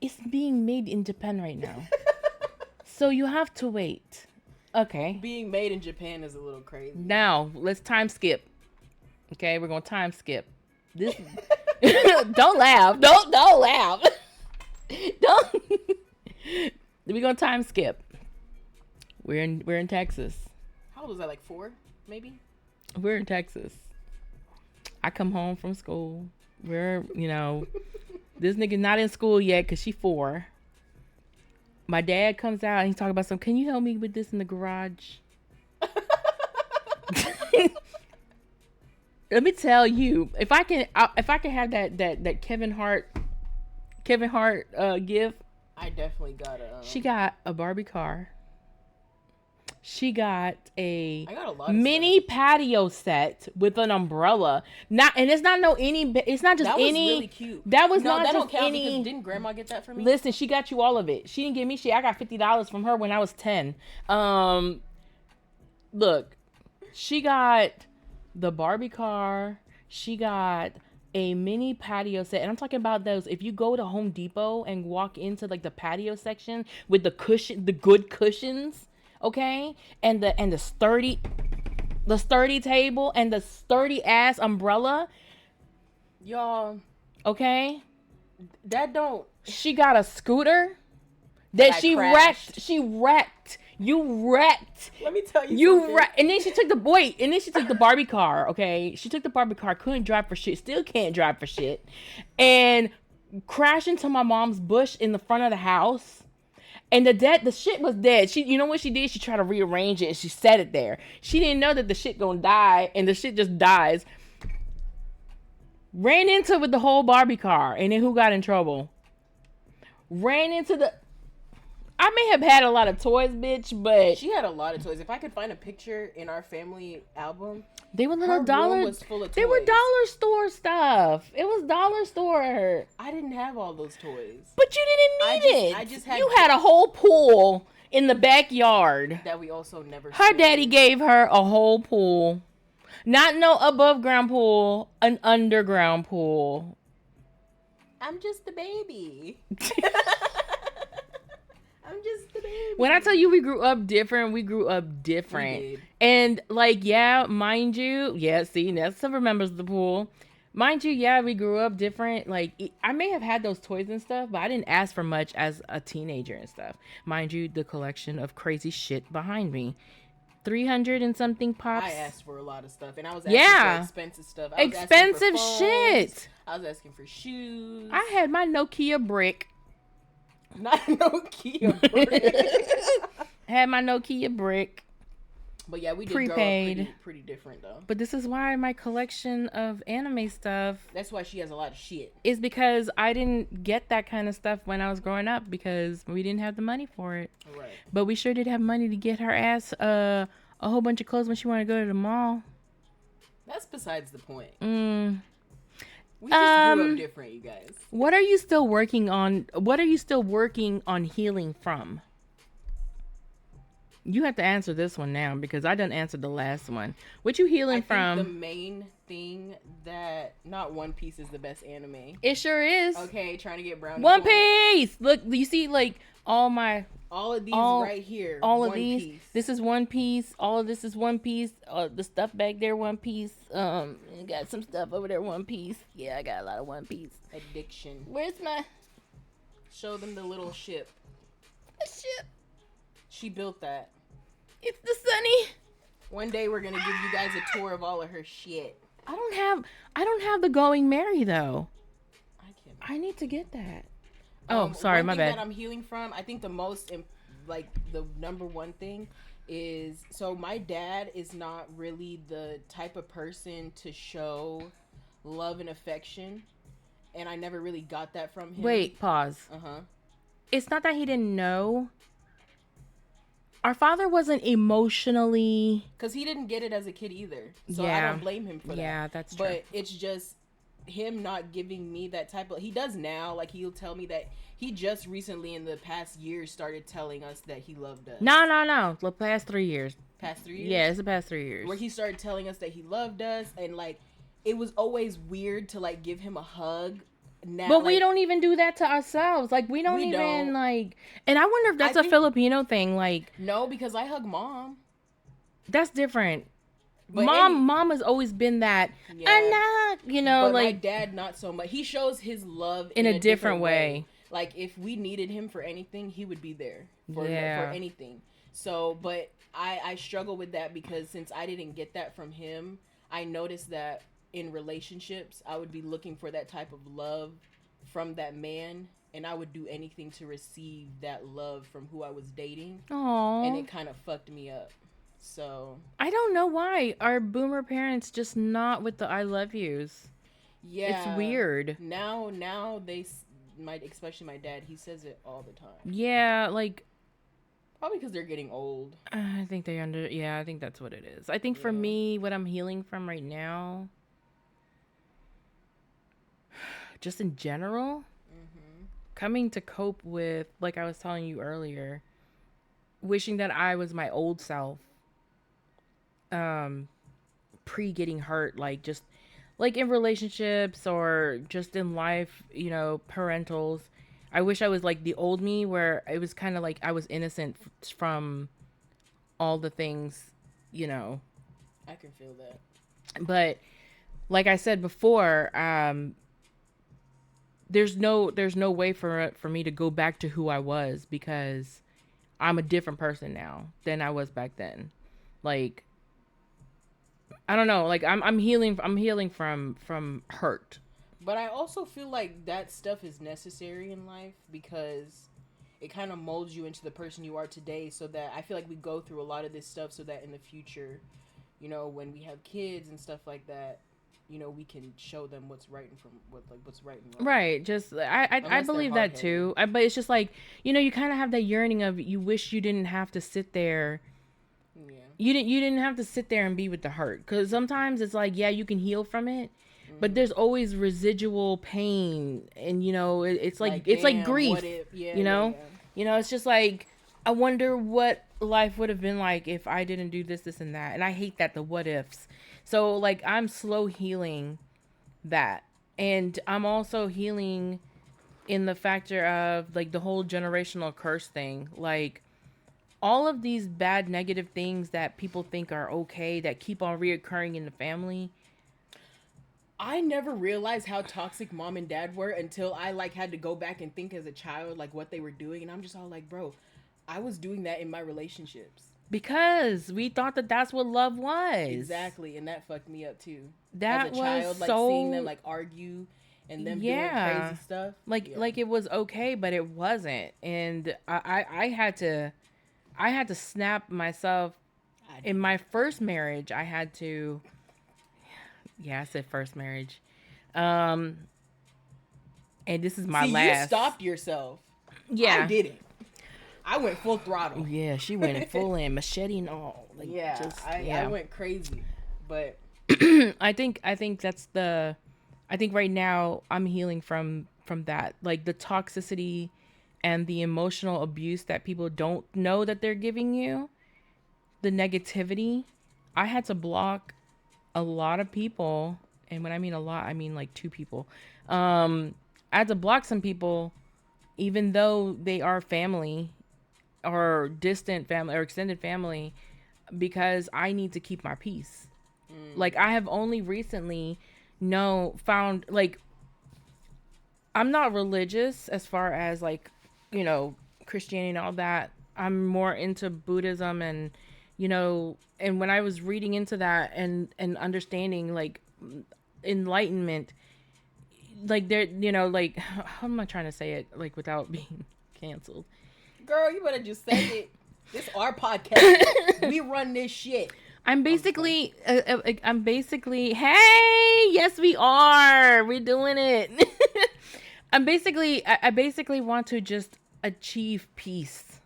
it's being made in Japan right now. So you have to wait. Okay. Being made in Japan is a little crazy. Now, let's time skip. Okay, we're going to time skip. This Don't laugh. Don't laugh. Don't. We're going to time skip. We're in Texas. How old was I? Like 4, maybe? We're in Texas. I come home from school. We're, this nigga not in school yet because she 4. My dad comes out and he's talking about something. Can you help me with this in the garage? Let me tell you, if I can have that Kevin Hart gift. I definitely got She got a Barbie car. She got a mini patio set with an umbrella. It's not just that any. Was really cute. That was no, not that just don't count any. Because didn't Grandma get that for me? Listen, she got you all of it. She didn't give me shit. I got $50 from her when I was 10. Look, she got the Barbie car. She got a mini patio set, and I'm talking about those. If you go to Home Depot and walk into like the patio section with the good cushions. Okay, and the sturdy table and the sturdy ass umbrella, y'all. Okay, that don't. She got a scooter that she wrecked. She wrecked. You wrecked. Let me tell you. And then she took the Barbie car. Okay, she took the Barbie car. Couldn't drive for shit. Still can't drive for shit. And crashed into my mom's bush in the front of the house. And the shit was dead. You know what she did? She tried to rearrange it and she set it there. She didn't know that the shit gonna die and the shit just dies. Ran into it with the whole Barbie car. And then who got in trouble? I may have had a lot of toys, bitch, but she had a lot of toys. If I could find a picture in our family album, they were little dollar. Was full of toys. They were dollar store stuff. It was dollar store. I didn't have all those toys, but you didn't need it. I just had. You had a whole pool in the backyard that we also never. Her daddy gave her a whole pool, not no above ground pool, an underground pool. I'm just the baby. I'm just the baby. When I tell you we grew up different. We did. And like, yeah, mind you, see, Nessa remembers the pool. Mind you, yeah, we grew up different. Like, I may have had those toys and stuff, but I didn't ask for much as a teenager and stuff. Mind you, the collection of crazy shit behind me.300 and something pops. I asked for a lot of stuff, and I was asking for expensive stuff. Expensive shit. I was asking for shoes. I had my Nokia brick. Not Nokia brick. Had my Nokia brick. But yeah, we did prepaid. grow up pretty different though. But this is why my collection of anime stuff. That's why she has a lot of shit. Is because I didn't get that kind of stuff when I was growing up because we didn't have the money for it. Right. But we sure did have money to get her ass a whole bunch of clothes when she wanted to go to the mall. That's besides the point. We just grew up different, you guys. What are you still working on? What are you still working on healing from? You have to answer this one now because I didn't answer the last one. What you healing from? The main thing that not One Piece is the best anime. It sure is. Okay, trying to get brown. One Piece. Look, you see, like all of these right here. All of these. Piece. This is One Piece. All of this is One Piece. The stuff back there, One Piece. Got some stuff over there, One Piece. Yeah, I got a lot of One Piece. Addiction. Where's my? Show them the little ship. The ship. She built that. It's the Sunny. One day we're gonna give you guys a tour of all of her shit. I don't have the Going Merry though. I need to get that. Oh, sorry, my bad. That I'm healing from. I think the most, the number one thing is, so my dad is not really the type of person to show love and affection, and I never really got that from him. Wait, pause. It's not that he didn't know. Our father wasn't emotionally... Because he didn't get it as a kid either. So yeah. I don't blame him for that. Yeah, that's true. But it's just him not giving me that type of... He does now. Like, he'll tell me that he just recently in the past year started telling us that he loved us. No. The past 3 years. Past 3 years? Yeah, it's the past 3 years. Where he started telling us that he loved us. And, like, it was always weird to, like, give him a hug. Now, but we don't even do that to ourselves. Like, we don't like... And I wonder if that's a Filipino thing. Like... No, because I hug mom. That's different. But mom has always been that... Yeah. You know, but like... my dad, not so much. He shows his love in a different way. Like, if we needed him for anything, he would be there. For anything. So, but I struggle with that because since I didn't get that from him, I noticed that in relationships, I would be looking for that type of love from that man, and I would do anything to receive that love from who I was dating. Aww. And it kind of fucked me up. So I don't know why our boomer parents just not with the I love yous. Yeah, it's weird. Now especially my dad, he says it all the time. Yeah, like probably because they're getting old. I think I think that's what it is. I think for me, what I'm healing from right now, just in general, coming to cope with, like I was telling you earlier, wishing that I was my old self, pre getting hurt, like just like in relationships or just in life, you know, parentals. I wish I was like the old me where it was kind of like I was innocent from all the things, you know. I can feel that. But like I said before, there's no way for me to go back to who I was because I'm a different person now than I was back then. Like, I don't know, like I'm healing from hurt. But I also feel like that stuff is necessary in life because it kind of molds you into the person you are today, so that I feel like we go through a lot of this stuff so that in the future, you know, when we have kids and stuff like that, you know, we can show them what's right and what's right and wrong. Right. Just I believe that too. But it's just like, you know, you kind of have that yearning of you wish you didn't have to sit there. Yeah. You didn't have to sit there and be with the hurt, because sometimes it's like, yeah, you can heal from it, but there's always residual pain, and you know, it's like grief. You know, it's just like, I wonder what life would have been like if I didn't do this, and that, and I hate that, the what ifs. So, like, I'm slow healing that. And I'm also healing in the factor of, like, the whole generational curse thing. Like, all of these bad, negative things that people think are okay that keep on reoccurring in the family. I never realized how toxic mom and dad were until I, like, had to go back and think as a child, like, what they were doing. And I'm just all like, bro, I was doing that in my relationships. Because we thought that that's what love was. Exactly, and that fucked me up too. That as a child, like seeing them like argue and them doing crazy stuff. Like it was okay, but it wasn't. And I had to snap myself in my first marriage, I had to. Yeah, I said first marriage. And this is my last. You stopped yourself. Yeah. I didn't. I went full throttle. Yeah, she went full in, machete and all. Like, I went crazy. But I think that's the. I think right now I'm healing from that, like the toxicity and the emotional abuse that people don't know that they're giving you, the negativity. I had to block a lot of people, and when I mean a lot, I mean like 2 people. I had to block some people, even though they are family or distant family or extended family, because I need to keep my peace. Like, I have only recently found, like, I'm not religious as far as, like, you know, Christianity and all that. I'm more into Buddhism and, you know, and when I was reading into that and understanding, like, enlightenment, like, there, you know, like, how am I trying to say it, like, without being canceled? Girl, you better just say it. This our podcast. We run this shit. I'm basically, hey, yes, we are. We're doing it. I basically want to just achieve peace.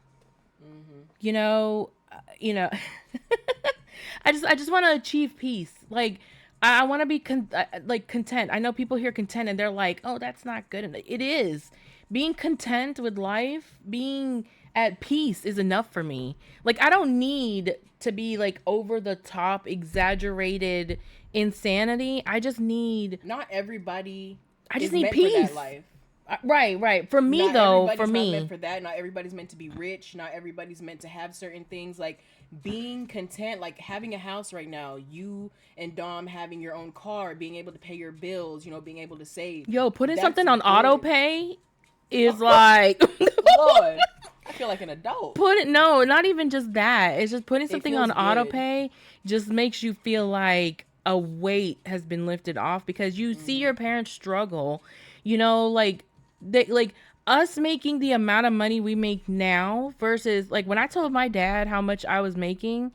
Mm-hmm. You know, I just want to achieve peace. Like, I want to be content. I know people hear content and they're like, oh, that's not good enough. It is. Being content with life, being at peace is enough for me. Like, I don't need to be like over the top, exaggerated insanity. I just need. Not everybody. I just need peace. For that life. Right. For me, though, for me, not meant for that. Not everybody's meant to be rich. Not everybody's meant to have certain things. Like being content, like having a house right now. You and Dom having your own car, being able to pay your bills. You know, being able to save. Yo, putting something on auto pay is like. Lord, I feel like an adult. No, not even just that. It's just putting something on auto pay just makes you feel like a weight has been lifted off because you see your parents struggle. You know, like us making the amount of money we make now versus like when I told my dad how much I was making,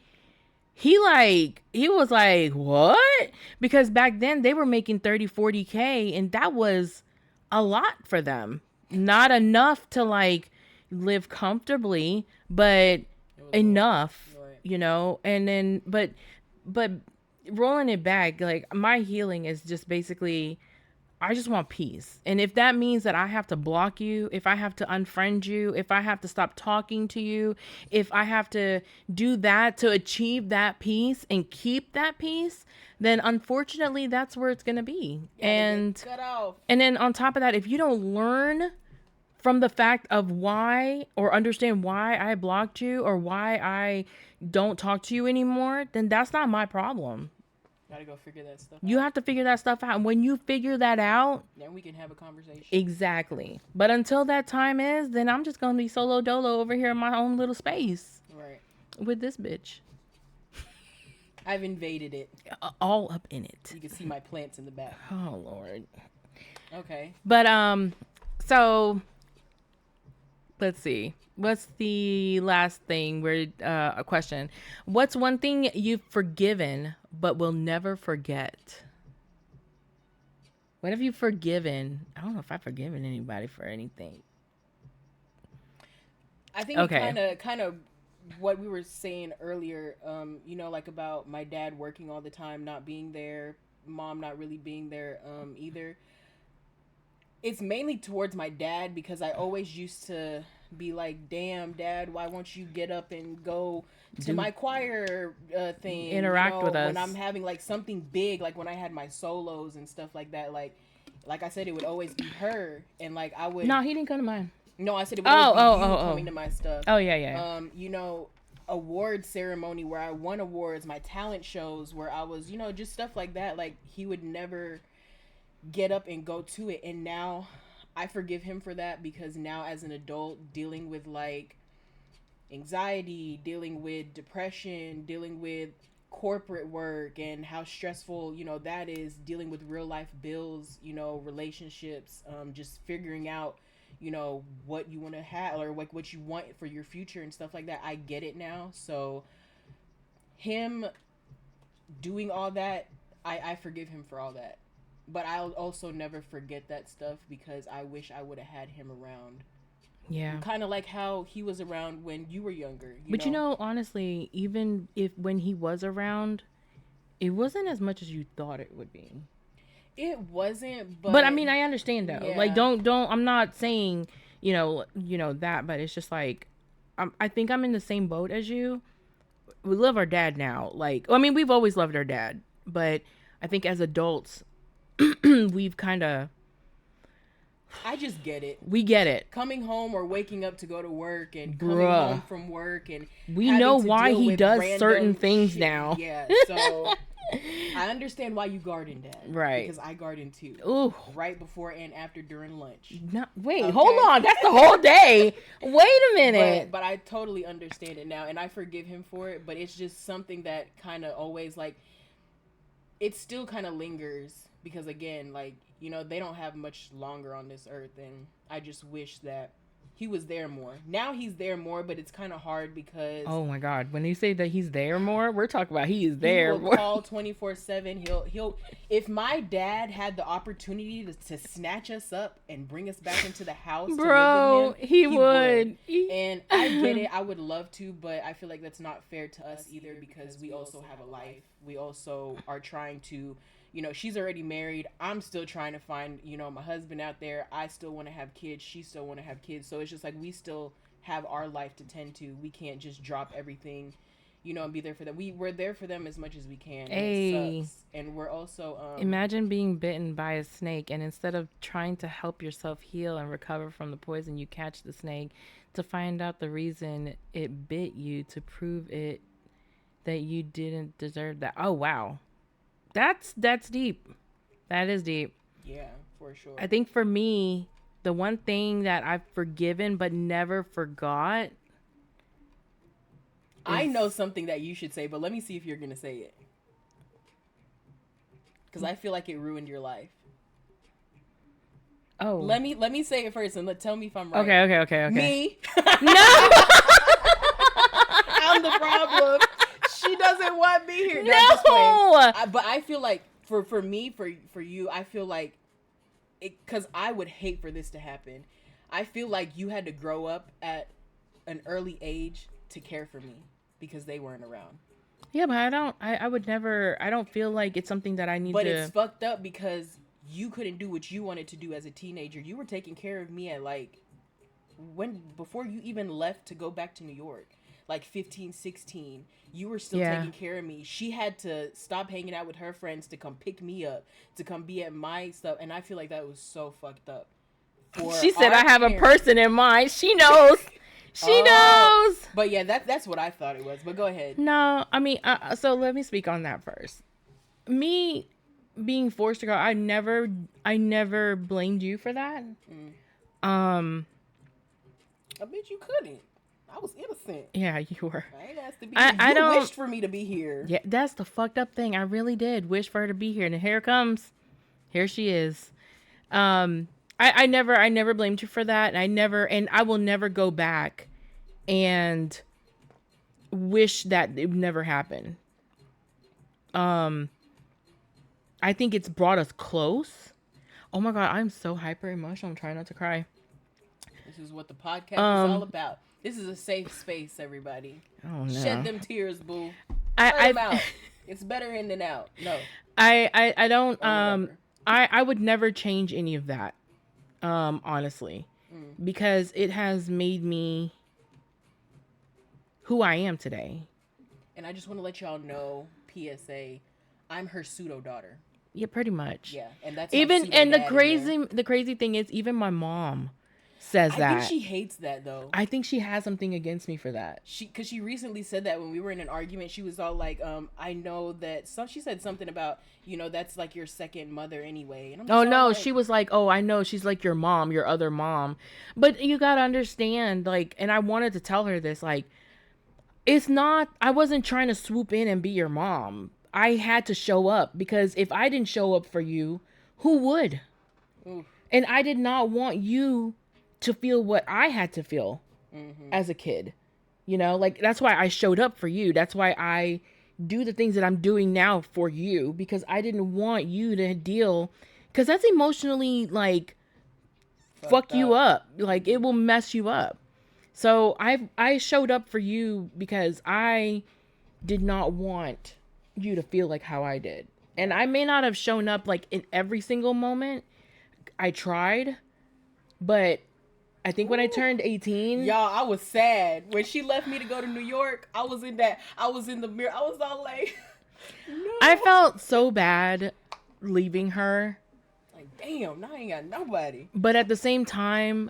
he was like, what? Because back then they were making 30-40K and that was a lot for them. Not enough to like live comfortably, but enough, you know. And then but rolling it back, like my healing is just basically I just want peace. And if that means that I have to block you, if I have to unfriend you, if I have to stop talking to you, if I have to do that to achieve that peace and keep that peace, then unfortunately that's where it's going to be. And then on top of that, if you don't learn from the fact of why or understand why I blocked you or why I don't talk to you anymore, then that's not my problem. Gotta go figure that stuff out. You have to figure that stuff out. And when you figure that out, then we can have a conversation. Exactly. But until that time is, then I'm just gonna be solo dolo over here in my own little space. Right. With this bitch. I've invaded it. All up in it. You can see my plants in the back. Oh Lord. Okay. But so let's see. What's the last thing? A question. What's one thing you've forgiven but will never forget? What have you forgiven? I don't know if I've forgiven anybody for anything. I think kind of what we were saying earlier, you know, like about my dad working all the time, not being there, mom not really being there either. It's mainly towards my dad because I always used to be like, damn, Dad, why won't you get up and go to my choir thing? Interact with us. When I'm having like something big, like when I had my solos and stuff like that, like I said, it would always be her. And like I would... No, he didn't come to mine. No, I said it would always be you coming to my stuff. Oh, yeah. You know, award ceremony where I won awards, my talent shows where I was, you know, just stuff like that. Like he would never get up and go to it. And now I forgive him for that because now as an adult dealing with like anxiety, dealing with depression, dealing with corporate work and how stressful, you know, that is, dealing with real life bills, you know, relationships, just figuring out, you know, what you want to have or like what you want for your future and stuff like that. I get it now. So him doing all that, I forgive him for all that. But I'll also never forget that stuff because I wish I would have had him around. Yeah. Kind of like how he was around when you were younger. But honestly, even if when he was around, it wasn't as much as you thought it would be. It wasn't, but I mean, I understand though. Yeah. Like, don't. I'm not saying that, but it's just like, I think I'm in the same boat as you. We love our dad now. Like, I mean, we've always loved our dad, but I think as adults, we've kind of. I just get it. We get it. Coming home or waking up to go to work and coming home from work and we know why he does certain things shit. Now. Yeah, so I understand why you garden, Dad. Right. Because I garden too. Ooh. Right before and after during lunch. Wait, okay. Hold on. That's the whole day. Wait a minute. But I totally understand it now, and I forgive him for it. But it's just something that kind of always like. It still kind of lingers because again, like. They don't have much longer on this earth, and I just wish that he was there more. Now he's there more, but it's kind of hard because... Oh, my God. When you say that he's there more, we're talking about he is there more. He will call 24/7. He'll... If my dad had the opportunity to snatch us up and bring us back into the house Bro, to live with him, he would. And I get it. I would love to, but I feel like that's not fair to us either because we also have a life. We also are trying to... she's already married. I'm still trying to find, my husband out there. I still want to have kids. She still want to have kids. So it's just like we still have our life to tend to. We can't just drop everything, and be there for them. We're there for them as much as we can. And it sucks. And we're also... Imagine being bitten by a snake, and instead of trying to help yourself heal and recover from the poison, you catch the snake to find out the reason it bit you to prove it that you didn't deserve that. Oh, wow. That's deep. That is deep. Yeah, for sure. I think for me, the one thing that I've forgiven but never forgot. I know something that you should say, but let me see if you're going to say it. Because I feel like it ruined your life. Oh. Let me say it first and tell me if I'm right. Okay. Me? No! I'm the problem. She doesn't want me here. No! But I feel like for me, for you, I feel like because I would hate for this to happen. I feel like you had to grow up at an early age to care for me because they weren't around. Yeah, but I would never, I don't feel like it's something that I need But to. it's fucked up because you couldn't do what you wanted to do as a teenager. You were taking care of me at before you even left to go back to New York. 15, 16, you were still taking care of me. She had to stop hanging out with her friends to come pick me up, to come be at my stuff. And I feel like that was so fucked up. She said, I have a person in mind. She knows. She knows. But yeah, that's what I thought it was. But go ahead. No, I mean, so let me speak on that first. Me being forced to go, I never blamed you for that. I bet you couldn't. I was innocent. Yeah, you were. I ain't asked to be here. You wished for me to be here. Yeah, that's the fucked up thing. I really did wish for her to be here. And here she is. I never blamed you for that. And I will never go back and wish that it would never happen. I think it's brought us close. Oh my God, I'm so hyper emotional. I'm trying not to cry. This is what the podcast is all about. This is a safe space, everybody. Oh no. Shed them tears, boo. Let them out. It's better in than out. No. I don't I would never change any of that. Honestly. Because it has made me who I am today. And I just want to let y'all know, PSA, I'm her pseudo daughter. Yeah, pretty much. Yeah, and that's the crazy thing is even my mom says that. I think she hates that though. I think she has something against me for that. Because she recently said that when we were in an argument, she was all like, I know that she said something about, that's like your second mother anyway. And I'm no, she was like, oh, I know she's like your mom, your other mom. But you got to understand, and I wanted to tell her this, it's not, I wasn't trying to swoop in and be your mom. I had to show up because if I didn't show up for you, who would? Oof. And I did not want you to feel what I had to feel as a kid. That's why I showed up for you. That's why I, do the things that I'm doing now for you because I didn't want you to deal, because that's emotionally like fuck you up. Like it will mess you up. So I showed up for you because I did not want you to feel like how I did. And I may not have shown up like in every single moment. I tried, but I think when I turned 18, y'all, I was sad when she left me to go to New York. I was in the mirror. I was all like, no. I felt so bad leaving her. Like, damn, now I ain't got nobody. But at the same time,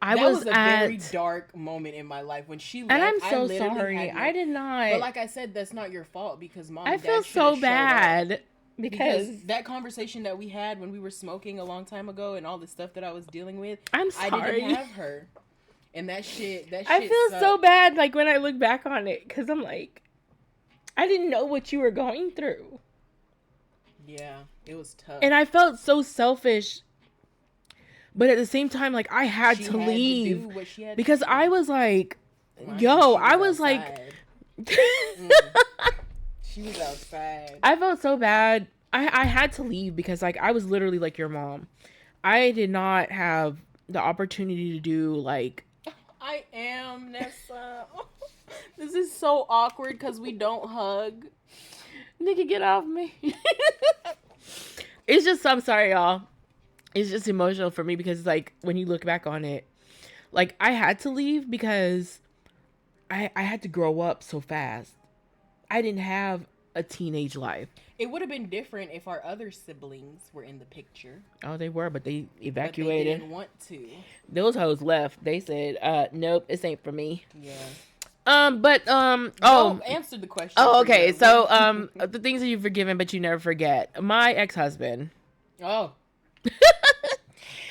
that was a very dark moment in my life when she left. And I'm so sorry. I did not. But like I said, that's not your fault because mom and dad I feel so bad. Because that conversation that we had when we were smoking a long time ago and all the stuff that I was dealing with, I'm sorry. I didn't have her. And that shit I feel sucked. so bad like when I look back on it because I'm like, I didn't know what you were going through. Yeah, it was tough. And I felt so selfish. But at the same time, like I had to leave because I was like, I was like, she was outside. I felt so bad. I had to leave because like I was literally like your mom. I did not have the opportunity to do like. I am, Nessa. This is so awkward because we don't hug. Nigga, get off me. It's just, I'm sorry, y'all. It's just emotional for me because like when you look back on it, like I had to leave because I had to grow up so fast. I didn't have a teenage life. It would have been different if our other siblings were in the picture. Oh, they were, but they evacuated. But they didn't want to. Those hoes left. They said, nope, this ain't for me. Yeah. Answer the question. Oh, okay. So, the things that you've forgiven, but you never forget. My ex-husband. Oh.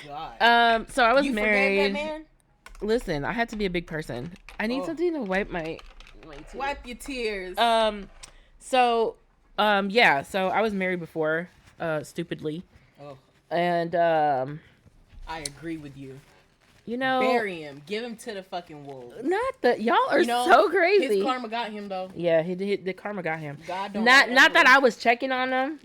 God. So I was you married. Forgave that man? Listen, I had to be a big person. I need something to wipe my tears. Wipe your tears. So I was married before, stupidly. Oh. And, I agree with you. You know, bury him. Give him to the fucking wolves. Y'all are so crazy. His karma got him though. Yeah, the karma got him. God don't. Not that I was checking on him.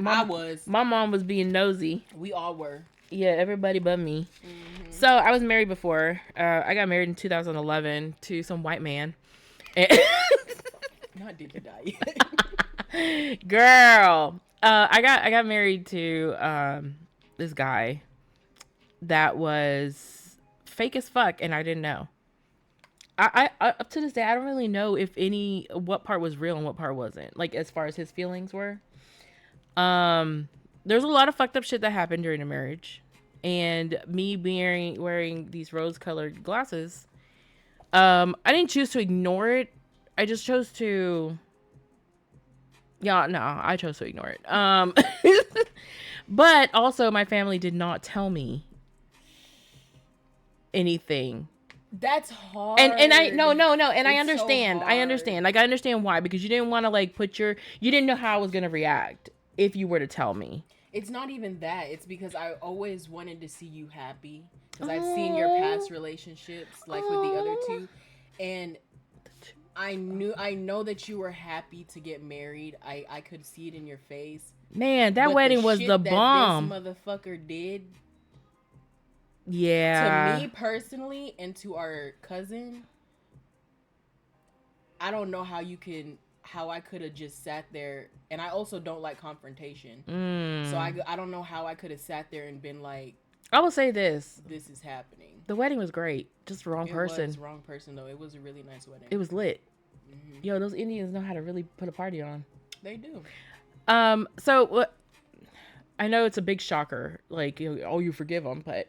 I was. My mom was being nosy. We all were. Yeah, everybody but me. Mm-hmm. So I was married before. I got married in 2011 to some white man. Not did you die? Girl, I got married to this guy that was fake as fuck, and I didn't know. I up to this day I don't really know what part was real and what part wasn't, like as far as his feelings were. There's a lot of fucked up shit that happened during the marriage, and me wearing these rose-colored glasses, I didn't choose to ignore it. I just chose to I chose to ignore it. But also my family did not tell me anything. That's hard. And I no and I understand. So I understand. Like I understand why, because you didn't want to like you didn't know how I was going to react if you were to tell me. It's not even that. It's because I always wanted to see you happy, because I've seen your past relationships like with the other two, and I know that you were happy to get married. I could see it in your face. Man, that wedding was the bomb. This motherfucker did. Yeah. To me personally, and to our cousin, I don't know how I could have just sat there, and I also don't like confrontation. So I don't know how I could have sat there and been like, I will say this is happening. The wedding was great, just the wrong person. It was wrong person though. It was a really nice wedding. It was lit. Mm-hmm. Yo, those Indians know how to really put a party on. They do. So I know it's a big shocker, like, you forgive him, but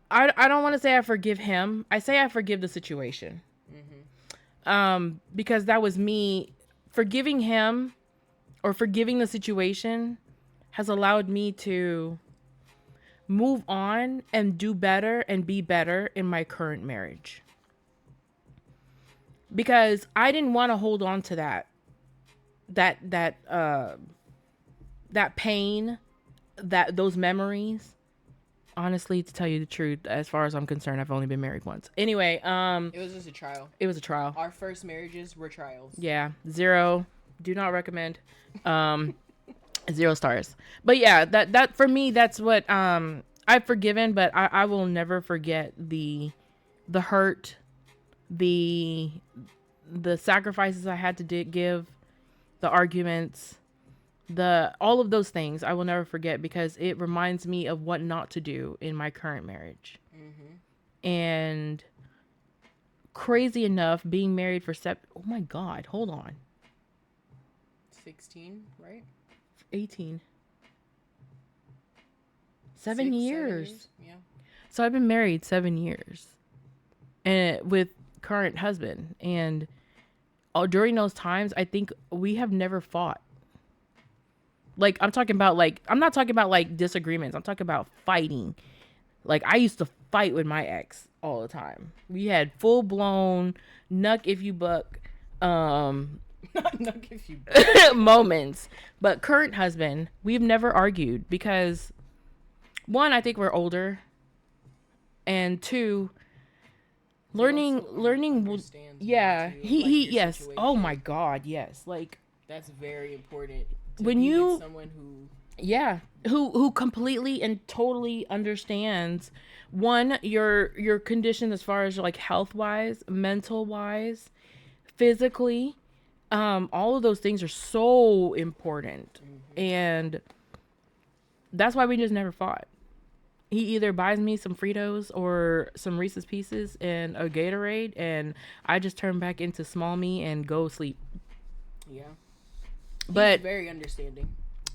I don't want to say I forgive him. I say I forgive the situation. Mm-hmm. Because that was me. Forgiving him or forgiving the situation has allowed me to move on and do better and be better in my current marriage. Because I didn't want to hold on to that pain, those memories. Honestly, to tell you the truth, as far as I'm concerned, I've only been married once. Anyway, It was just a trial. it was a trial. Our first marriages were trials. Yeah, 0. Do not recommend. 0 stars. But yeah, that for me, that's what I've forgiven, but I will never forget the hurt, the sacrifices I had to give, the arguments, all of those things I will never forget, because it reminds me of what not to do in my current marriage. And crazy enough, being married for oh my God, hold on. 16, right? 18. 7 years. Yeah. So I've been married 7 years, and with current husband, and during those times, I think we have never fought. Like, I'm not talking about like disagreements. I'm talking about fighting. Like, I used to fight with my ex all the time. We had full blown nuck if you buck Nuck if you buck moments. But current husband, we've never argued, because 1, I think we're older, and 2, learning yeah, he yes. situation. Oh my God, yes. Like, That's very important. When be you with someone who completely and totally understands, 1, your condition as far as like health wise, mental wise, physically, all of those things are so important. And that's why we just never fought. He either buys me some Fritos or some Reese's Pieces and a Gatorade, and I just turn back into small me and go sleep. Yeah. But he's very understanding.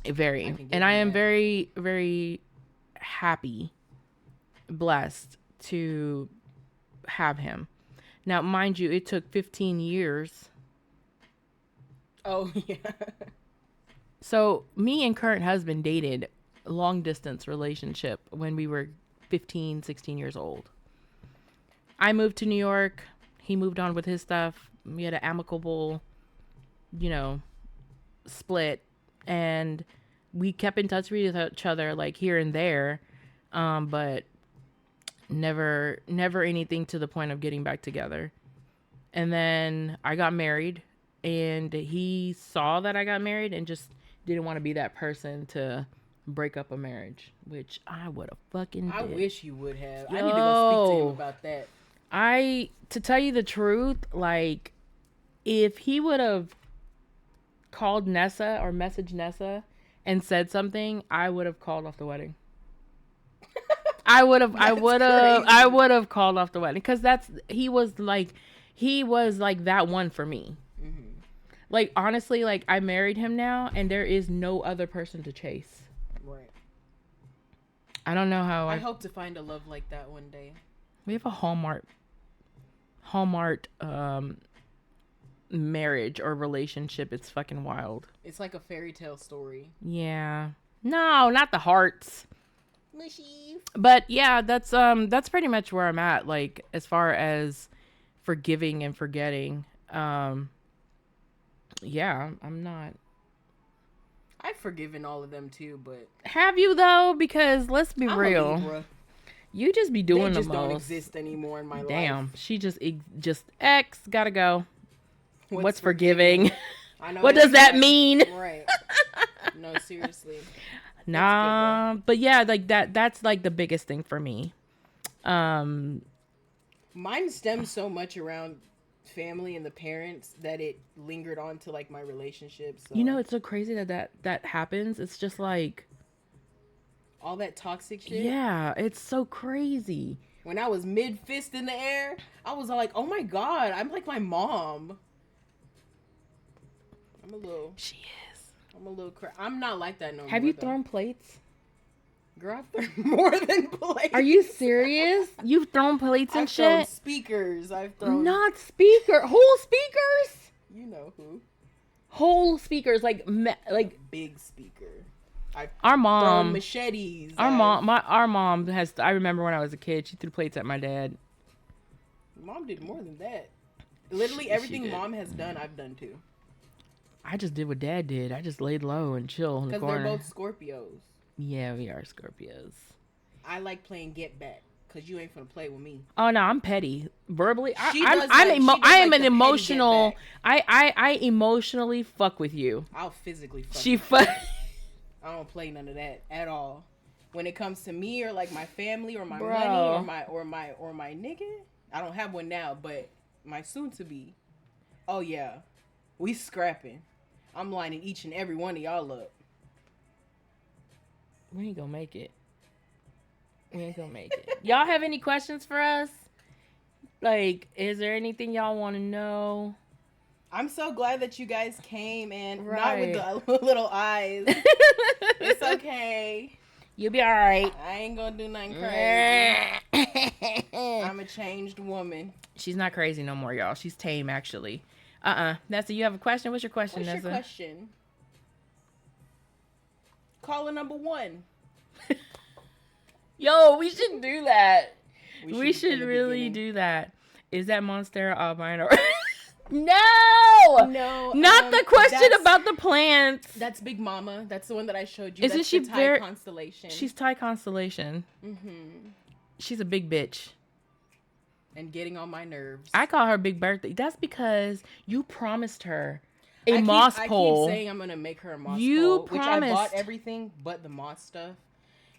Very. And I am very, very happy, blessed to have him. Now, mind you, it took 15 years. Oh, yeah. So me and current husband dated a long distance relationship when we were 15, 16 years old. I moved to New York. He moved on with his stuff. We had an amicable, split, and we kept in touch with each other like here and there, but never anything to the point of getting back together. And then I got married, and he saw that I got married and just didn't want to be that person to break up a marriage, which I would have fucking did. I wish you would have. I need to go speak to him about that. To tell you the truth, like, if he would have called Nessa or messaged Nessa and said something, I would have called off the wedding. I would have called off the wedding, because he was like that one for me. Like, honestly, like, I married him now, and there is no other person to chase. Right. I don't know how I hope to find a love like that one day. We have a Hallmark marriage or relationship. It's fucking wild. It's like a fairy tale story. Yeah. No, not the hearts. Mushy. But yeah, that's pretty much where I'm at, like, as far as forgiving and forgetting. Yeah, I'm not. I've forgiven all of them too, but have you though? Because let's be I'm real. a Libra. You just be doing they just the most. Don't exist anymore in my life. Damn, she just X gotta go. What's forgiving? I know. What does that mean? Right. No, seriously. Nah, but yeah, like that's like the biggest thing for me. Mine stems so much around family and the parents that it lingered on to like my relationships. So. It's so crazy that happens. It's just like all that toxic shit. Yeah, it's so crazy. When I was mid fist in the air, I was like, oh my God, I'm like my mom. She is. I'm not like that no more. Have you thrown plates? Girl, I've thrown more than plates. Are you serious? You've thrown plates and shit? Thrown speakers. I've thrown... Not whole speakers? You know who. Whole speakers, like big speaker. Our mom... thrown machetes. Our mom has... I remember when I was a kid, she threw plates at my dad. Mom did more than that. Literally everything mom has done, I've done too. I just did what dad did. I just laid low and chill in the corner. Because they're both Scorpios. Yeah, we are Scorpios. I like playing get back because you ain't finna play with me. Oh no, I'm petty. Verbally, I am like an the emotional. petty get I emotionally fuck with you. I'll physically fuck. She fuck. I don't play none of that at all. When it comes to me or like my family or my Bro. money or my nigga, I don't have one now, but my soon to be. Oh yeah, we scrapping. I'm lining each and every one of y'all up. We ain't gonna make it. Y'all have any questions for us? Like, is there anything y'all want to know? I'm so glad that you guys came and Right. not with the little eyes. It's okay. You'll be all right. I ain't gonna do nothing crazy. I'm a changed woman. She's not crazy no more, y'all. She's tame, actually. Nessa, you have a question? What's your question, Nessa? What's your question? Caller number 1. Yo, we should do that. We should should really do that. Is that Monstera albino? No! No. Not the question about the plants. That's Big Mama. That's the one that I showed you. Isn't that's she the Thai constellation? She's Thai constellation. Mm-hmm. She's a big bitch. And getting on my nerves. I call her Big Birthday. That's because you promised her a moss pole. I keep saying I'm going to make her a moss You pole. promised. Which I bought everything but the moss stuff.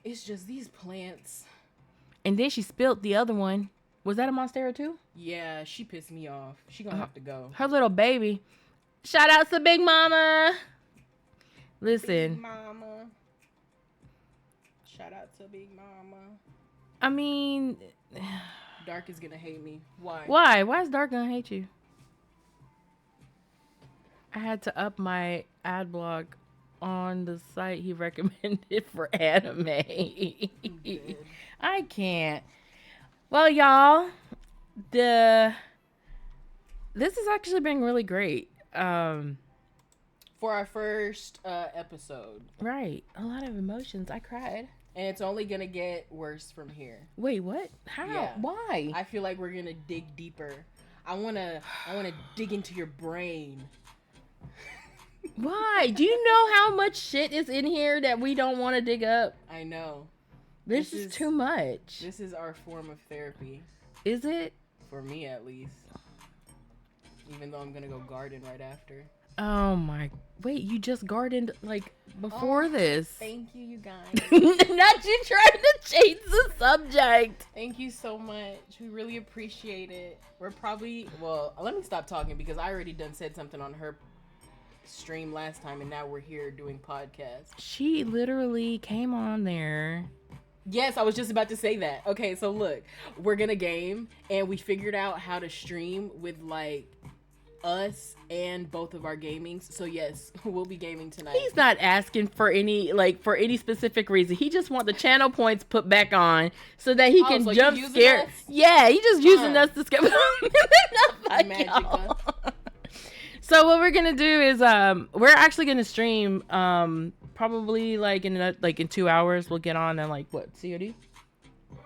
It's just these plants. And then she spilled the other one. Was that a Monstera too? Yeah, she pissed me off. She gonna have to go. Her little baby. Shout out to Big Mama. Listen. Big Mama. Shout out to Big Mama. I mean, Dark is gonna hate me. Why? Why? Why is Dark gonna hate you? I had to up my ad block on the site he recommended for anime. I can't. Well, y'all, this has actually been really great. For our first episode. Right. A lot of emotions. I cried. And it's only going to get worse from here. Wait, what? How? Yeah. Why? I feel like we're going to dig deeper. I want to dig into your brain. Why? Do you know how much shit is in here that we don't want to dig up? I know. This is too much. This is our form of therapy. Is it? For me, at least. Even though I'm going to go garden right after. Oh my. Wait, you just gardened like before this. Thank you, you guys. Not you trying to change the subject. Thank you so much. We really appreciate it. We're probably, well, let me stop talking because I already done said something on her stream last time and now we're here doing podcasts. She literally came on there. Yes, I was just about to say that. Okay, so look, we're gonna game and we figured out how to stream with like us and both of our gamings. So yes, we'll be gaming tonight. He's not asking for any specific reason. He just want the channel points put back on so that he can so jump scare. Yeah, he just using us to scare. Magic. So what we're gonna do is we're actually gonna stream probably like in 2 hours. We'll get on and like what, COD?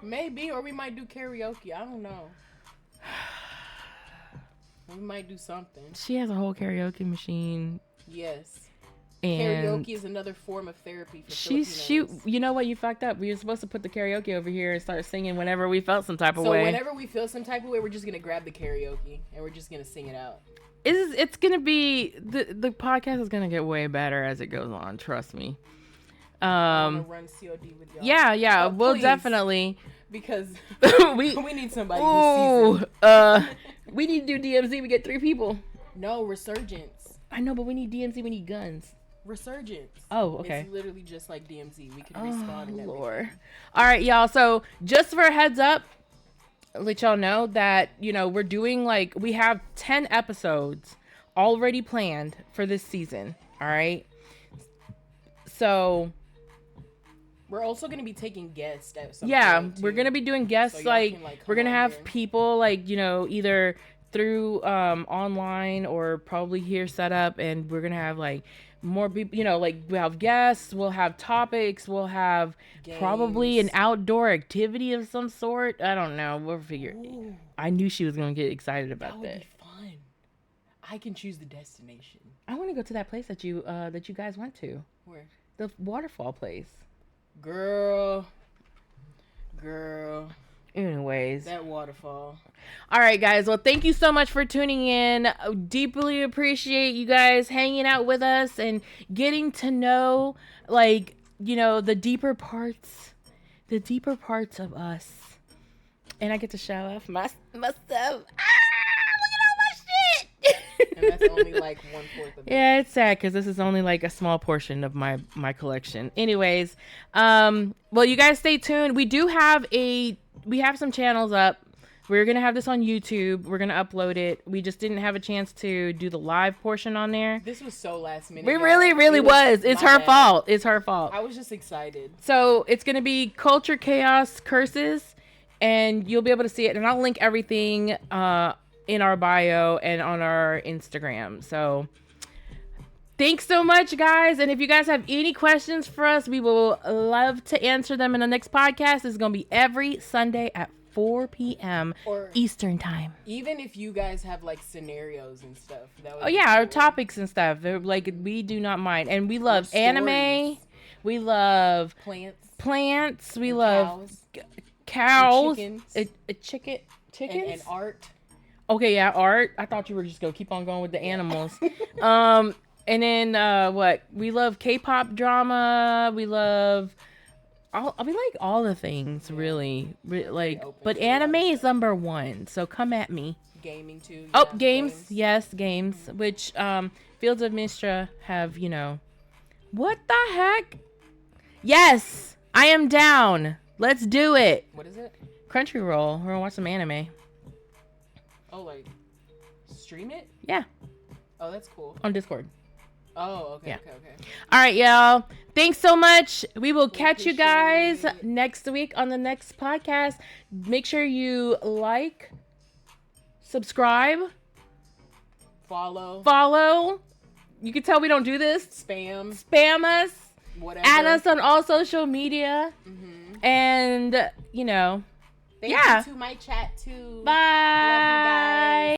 Maybe, or we might do karaoke. I don't know. We might do something. She has a whole karaoke machine. Yes. And karaoke is another form of therapy for Filipinos. You know what, you fucked up. We were supposed to put the karaoke over here and start singing whenever we felt some type of way. So whenever we feel some type of way, we're just gonna grab the karaoke and we're just gonna sing it out. It's gonna be the podcast is gonna get way better as it goes on. Trust me. I'm gonna run COD with y'all. Yeah, Oh, we'll please. definitely Because we need somebody this season. We need to do DMZ. We get 3 people. No, Resurgence. I know, but we need DMZ. We need guns. Resurgence. Oh, okay. It's literally just like DMZ. We can respawn and everything. Lord. All right, y'all. So just for a heads up, I'll let y'all know that, we're doing we have 10 episodes already planned for this season. All right. So we're also going to be taking guests at some point, we're going to be doing guests. So we're going to have here. people either through online or probably here set up, and we're going to have more people, we'll have guests, we'll have topics, we'll have Games. probably an outdoor activity of some sort. I don't know. We'll figure. Ooh, I knew she was going to get excited about that would that. be fun. I can choose the destination. I want to go to that place that you guys went to. Where? The waterfall place. Girl, Girl. Anyways. That waterfall. All right, guys. Well, thank you so much for tuning in. Deeply appreciate you guys hanging out with us and getting to know, like, the deeper parts of us. And I get to show off my stuff. Look at all my shit. And that's only like 1/4 of it. Yeah, it's sad because this is only like a small portion of my collection. Anyways, well, you guys stay tuned. We have some channels up. We're going to have this on YouTube. We're going to upload it. We just didn't have a chance to do the live portion on there. This was so last minute. It really was. It's her fault. It's her fault. I was just excited. So it's going to be Culture, Chaos, Curses, and you'll be able to see it. And I'll link everything in our bio and on our Instagram. So thanks so much, guys. And if you guys have any questions for us, we will love to answer them in the next podcast. It's going to be every Sunday at 4 p.m. Or Eastern time. Even if you guys have like scenarios and stuff. That would our topics and stuff. They're, like, we do not mind. And we love anime. We love plants. We love cows. Chickens. And art. Okay, yeah, art. I thought you were just going to keep on going with the animals. And then what? We love K-pop drama. We love all the things, really. Like, but anime is number one. So come at me. Gaming too. Oh, games. Yes, games. Which Fields of Mistra have, What the heck? Yes, I am down. Let's do it. What is it? Crunchyroll. We're gonna watch some anime. Oh, like stream it? Yeah. Oh, that's cool. On Discord. Oh, okay, Yeah. okay. All right, y'all. Thanks so much. We will catch you guys next week on the next podcast. Make sure you like, subscribe, follow. You can tell we don't do this. Spam us. Whatever. Add us on all social media. Mm-hmm. And, Thank you to my chat too. Bye. Love you guys.